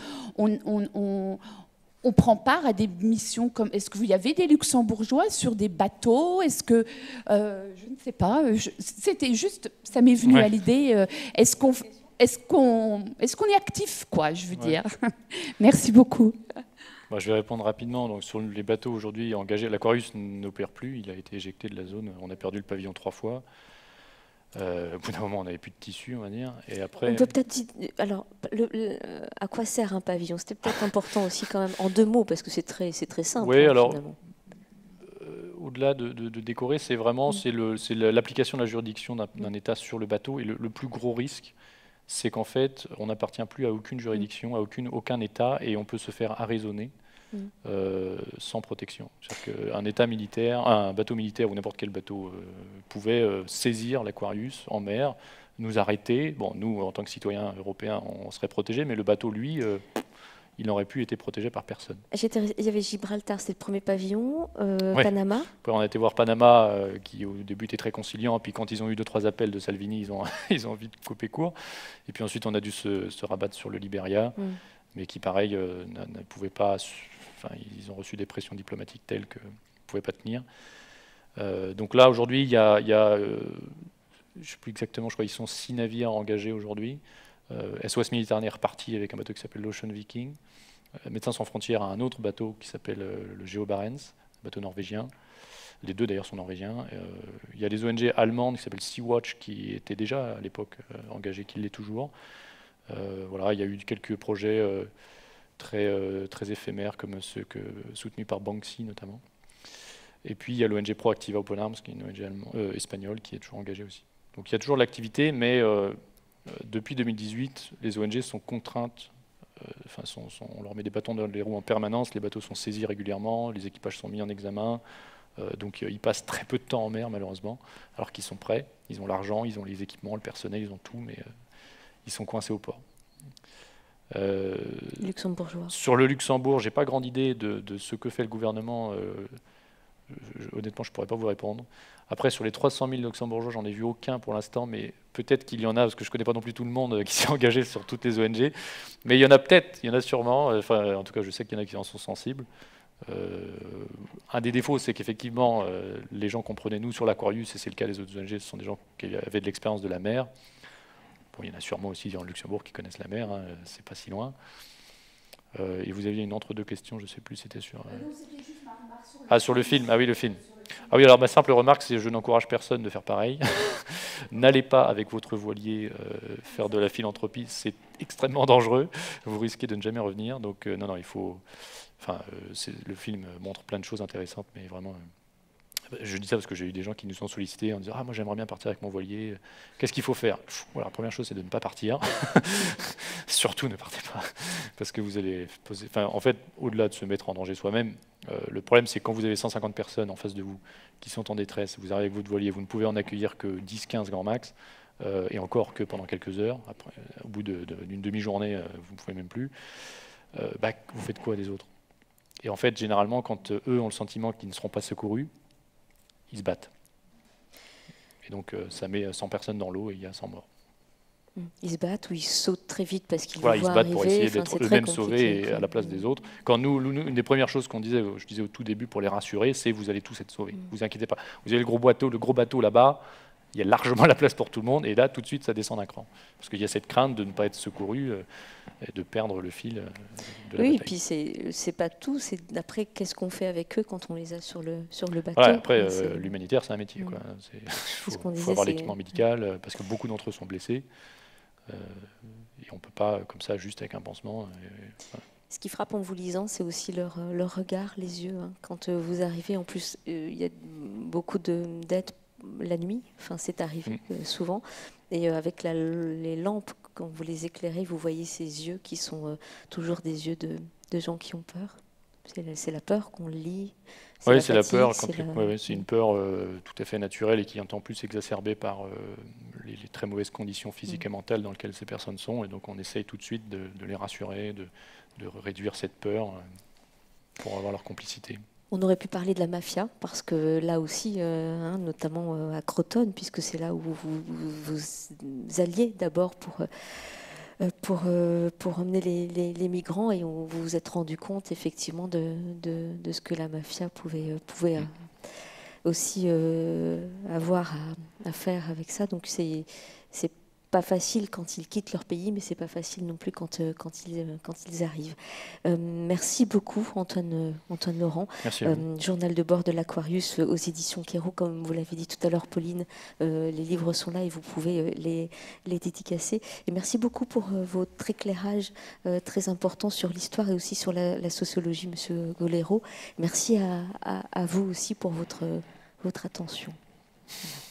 prend part à des missions comme... Est-ce qu'il y avait des Luxembourgeois sur des bateaux? Est-ce que... je ne sais pas. C'était juste... Ça m'est venu à l'idée. Est-ce qu'on est actif, je veux dire. Merci beaucoup. Je vais répondre rapidement. Donc, sur les bateaux aujourd'hui engagés, l'Aquarius n'opère plus. Il a été éjecté de la zone. On a perdu le pavillon 3 fois. Au bout d'un moment, on n'avait plus de tissu, on va dire. Et après, on peut peut-être... Alors, à quoi sert un pavillon? C'était peut-être important aussi quand même, en 2 mots, parce que c'est très simple. Oui, alors, au-delà de décorer, c'est vraiment l'application de la juridiction d'un État sur le bateau. Et le plus gros risque, c'est qu'en fait, on n'appartient plus à aucune juridiction, à aucun État, et on peut se faire arraisonner sans protection. C'est-à-dire qu'un État militaire, un bateau militaire ou n'importe quel bateau pouvait saisir l'Aquarius en mer, nous arrêter. Bon, nous, en tant que citoyens européens, on serait protégés, mais le bateau, lui, il n'aurait pu être protégé par personne. Il y avait Gibraltar, c'était le premier pavillon, Panama. Après, on a été voir Panama, qui au début était très conciliant, puis quand ils ont eu 2-3 appels de Salvini, ils ont vite coupé court. Et puis ensuite, on a dû se rabattre sur le Libéria, mais qui, pareil, ne pouvait pas... ils ont reçu des pressions diplomatiques telles qu'ils ne pouvaient pas tenir. Donc là, aujourd'hui, il y a je ne sais plus exactement, je crois qu'ils sont 6 navires engagés aujourd'hui. SOS Méditerranée est reparti avec un bateau qui s'appelle l'Ocean Viking. Médecins sans frontières a un autre bateau qui s'appelle le Geo Barents, un bateau norvégien. Les 2 d'ailleurs sont norvégiens. Il y a des ONG allemandes qui s'appellent Sea-Watch qui étaient déjà à l'époque engagées, qui l'est toujours. Voilà, il y a eu quelques projets très éphémères comme ceux soutenus par Banksy notamment. Et puis il y a l'ONG Proactiva Open Arms, qui est une ONG espagnole qui est toujours engagée aussi. Donc il y a toujours de l'activité, mais depuis 2018, les ONG sont contraintes on leur met des bâtons dans les roues en permanence, les bateaux sont saisis régulièrement, les équipages sont mis en examen, donc ils passent très peu de temps en mer malheureusement, alors qu'ils sont prêts, ils ont l'argent, ils ont les équipements, le personnel, ils ont tout, mais ils sont coincés au port. Luxembourgeois. Sur le Luxembourg, j'ai pas grande idée de ce que fait le gouvernement. Honnêtement, je pourrais pas vous répondre. Après, sur les 300 000 luxembourgeois, j'en ai vu aucun pour l'instant, mais peut-être qu'il y en a, parce que je connais pas non plus tout le monde qui s'est engagé sur toutes les ONG. Mais il y en a peut-être, il y en a sûrement. Enfin, en tout cas, je sais qu'il y en a qui en sont sensibles. Un des défauts, c'est qu'effectivement, les gens comprenaient nous sur l'Aquarius, et c'est le cas des autres ONG, ce sont des gens qui avaient de l'expérience de la mer. Bon, il y en a sûrement aussi en Luxembourg qui connaissent la mer, hein, c'est pas si loin. Et vous aviez une entre-deux questions, je ne sais plus, c'était sur... sur le film. Ah oui, le film. Ah oui, alors ma simple remarque, c'est que je n'encourage personne de faire pareil. N'allez pas avec votre voilier faire de la philanthropie, c'est extrêmement dangereux. Vous risquez de ne jamais revenir. Donc non, il faut... Enfin, le film montre plein de choses intéressantes, mais vraiment... Je dis ça parce que j'ai eu des gens qui nous ont sollicités en disant « Ah, moi j'aimerais bien partir avec mon voilier. Qu'est-ce qu'il faut faire ?» Voilà, la première chose, c'est de ne pas partir. Surtout, ne partez pas. Parce que vous allez poser... Enfin, en fait, au-delà de se mettre en danger soi-même, le problème, c'est quand vous avez 150 personnes en face de vous qui sont en détresse, vous arrivez avec votre voilier, vous ne pouvez en accueillir que 10-15 grand max, et encore que pendant quelques heures. Après, au bout d'une demi-journée, vous ne pouvez même plus. Vous faites quoi des autres? Et en fait, généralement, quand eux ont le sentiment qu'ils ne seront pas secourus, ils se battent. Et donc, ça met 100 personnes dans l'eau et il y a 100 morts. Ils se battent ou ils sautent très vite parce qu'ils ils se battent arriver. Pour essayer d'être eux-mêmes sauvés et à la place des autres. Quand nous, une des premières choses qu'on disait, je disais au tout début pour les rassurer, c'est vous allez tous être sauvés. Vous inquiétez pas. Vous avez le gros bateau là-bas, il y a largement la place pour tout le monde et là, tout de suite, ça descend d'un cran. Parce qu'il y a cette crainte de ne pas être secouru et de perdre le fil de la bataille. Et puis c'est pas tout, c'est après qu'est-ce qu'on fait avec eux quand on les a sur le bateau. Ouais, après, l'humanitaire, c'est un métier. Il faut avoir l'équipement médical parce que beaucoup d'entre eux sont blessés. Et on ne peut pas, comme ça, juste avec un pansement. Ce qui frappe en vous lisant, c'est aussi leur regard, les yeux. Hein. Quand vous arrivez, en plus, il y a beaucoup d'aide la nuit. Enfin, c'est arrivé souvent. Et avec les lampes, quand vous les éclairez, vous voyez ces yeux qui sont toujours des yeux de gens qui ont peur. C'est la peur qu'on lit. Oui, c'est la peur. C'est une peur tout à fait naturelle et qui est en plus exacerbée par les très mauvaises conditions physiques et mentales dans lesquelles ces personnes sont. Et donc on essaye tout de suite de les rassurer, de réduire cette peur pour avoir leur complicité. On aurait pu parler de la mafia, parce que là aussi, notamment à Crotone, puisque c'est là où vous alliez d'abord pour emmener les migrants, et vous vous êtes rendu compte effectivement de ce que la mafia pouvait aussi avoir à faire avec ça. Donc c'est pas facile quand ils quittent leur pays, mais c'est pas facile non plus quand ils arrivent. Merci beaucoup Antoine Laurent. Merci à vous. Journal de bord de l'Aquarius aux éditions Kero, comme vous l'avez dit tout à l'heure Pauline, les livres sont là et vous pouvez les dédicacer. Et merci beaucoup pour votre éclairage très important sur l'histoire et aussi sur la sociologie, Monsieur Golero. Merci à vous aussi pour votre attention. Voilà.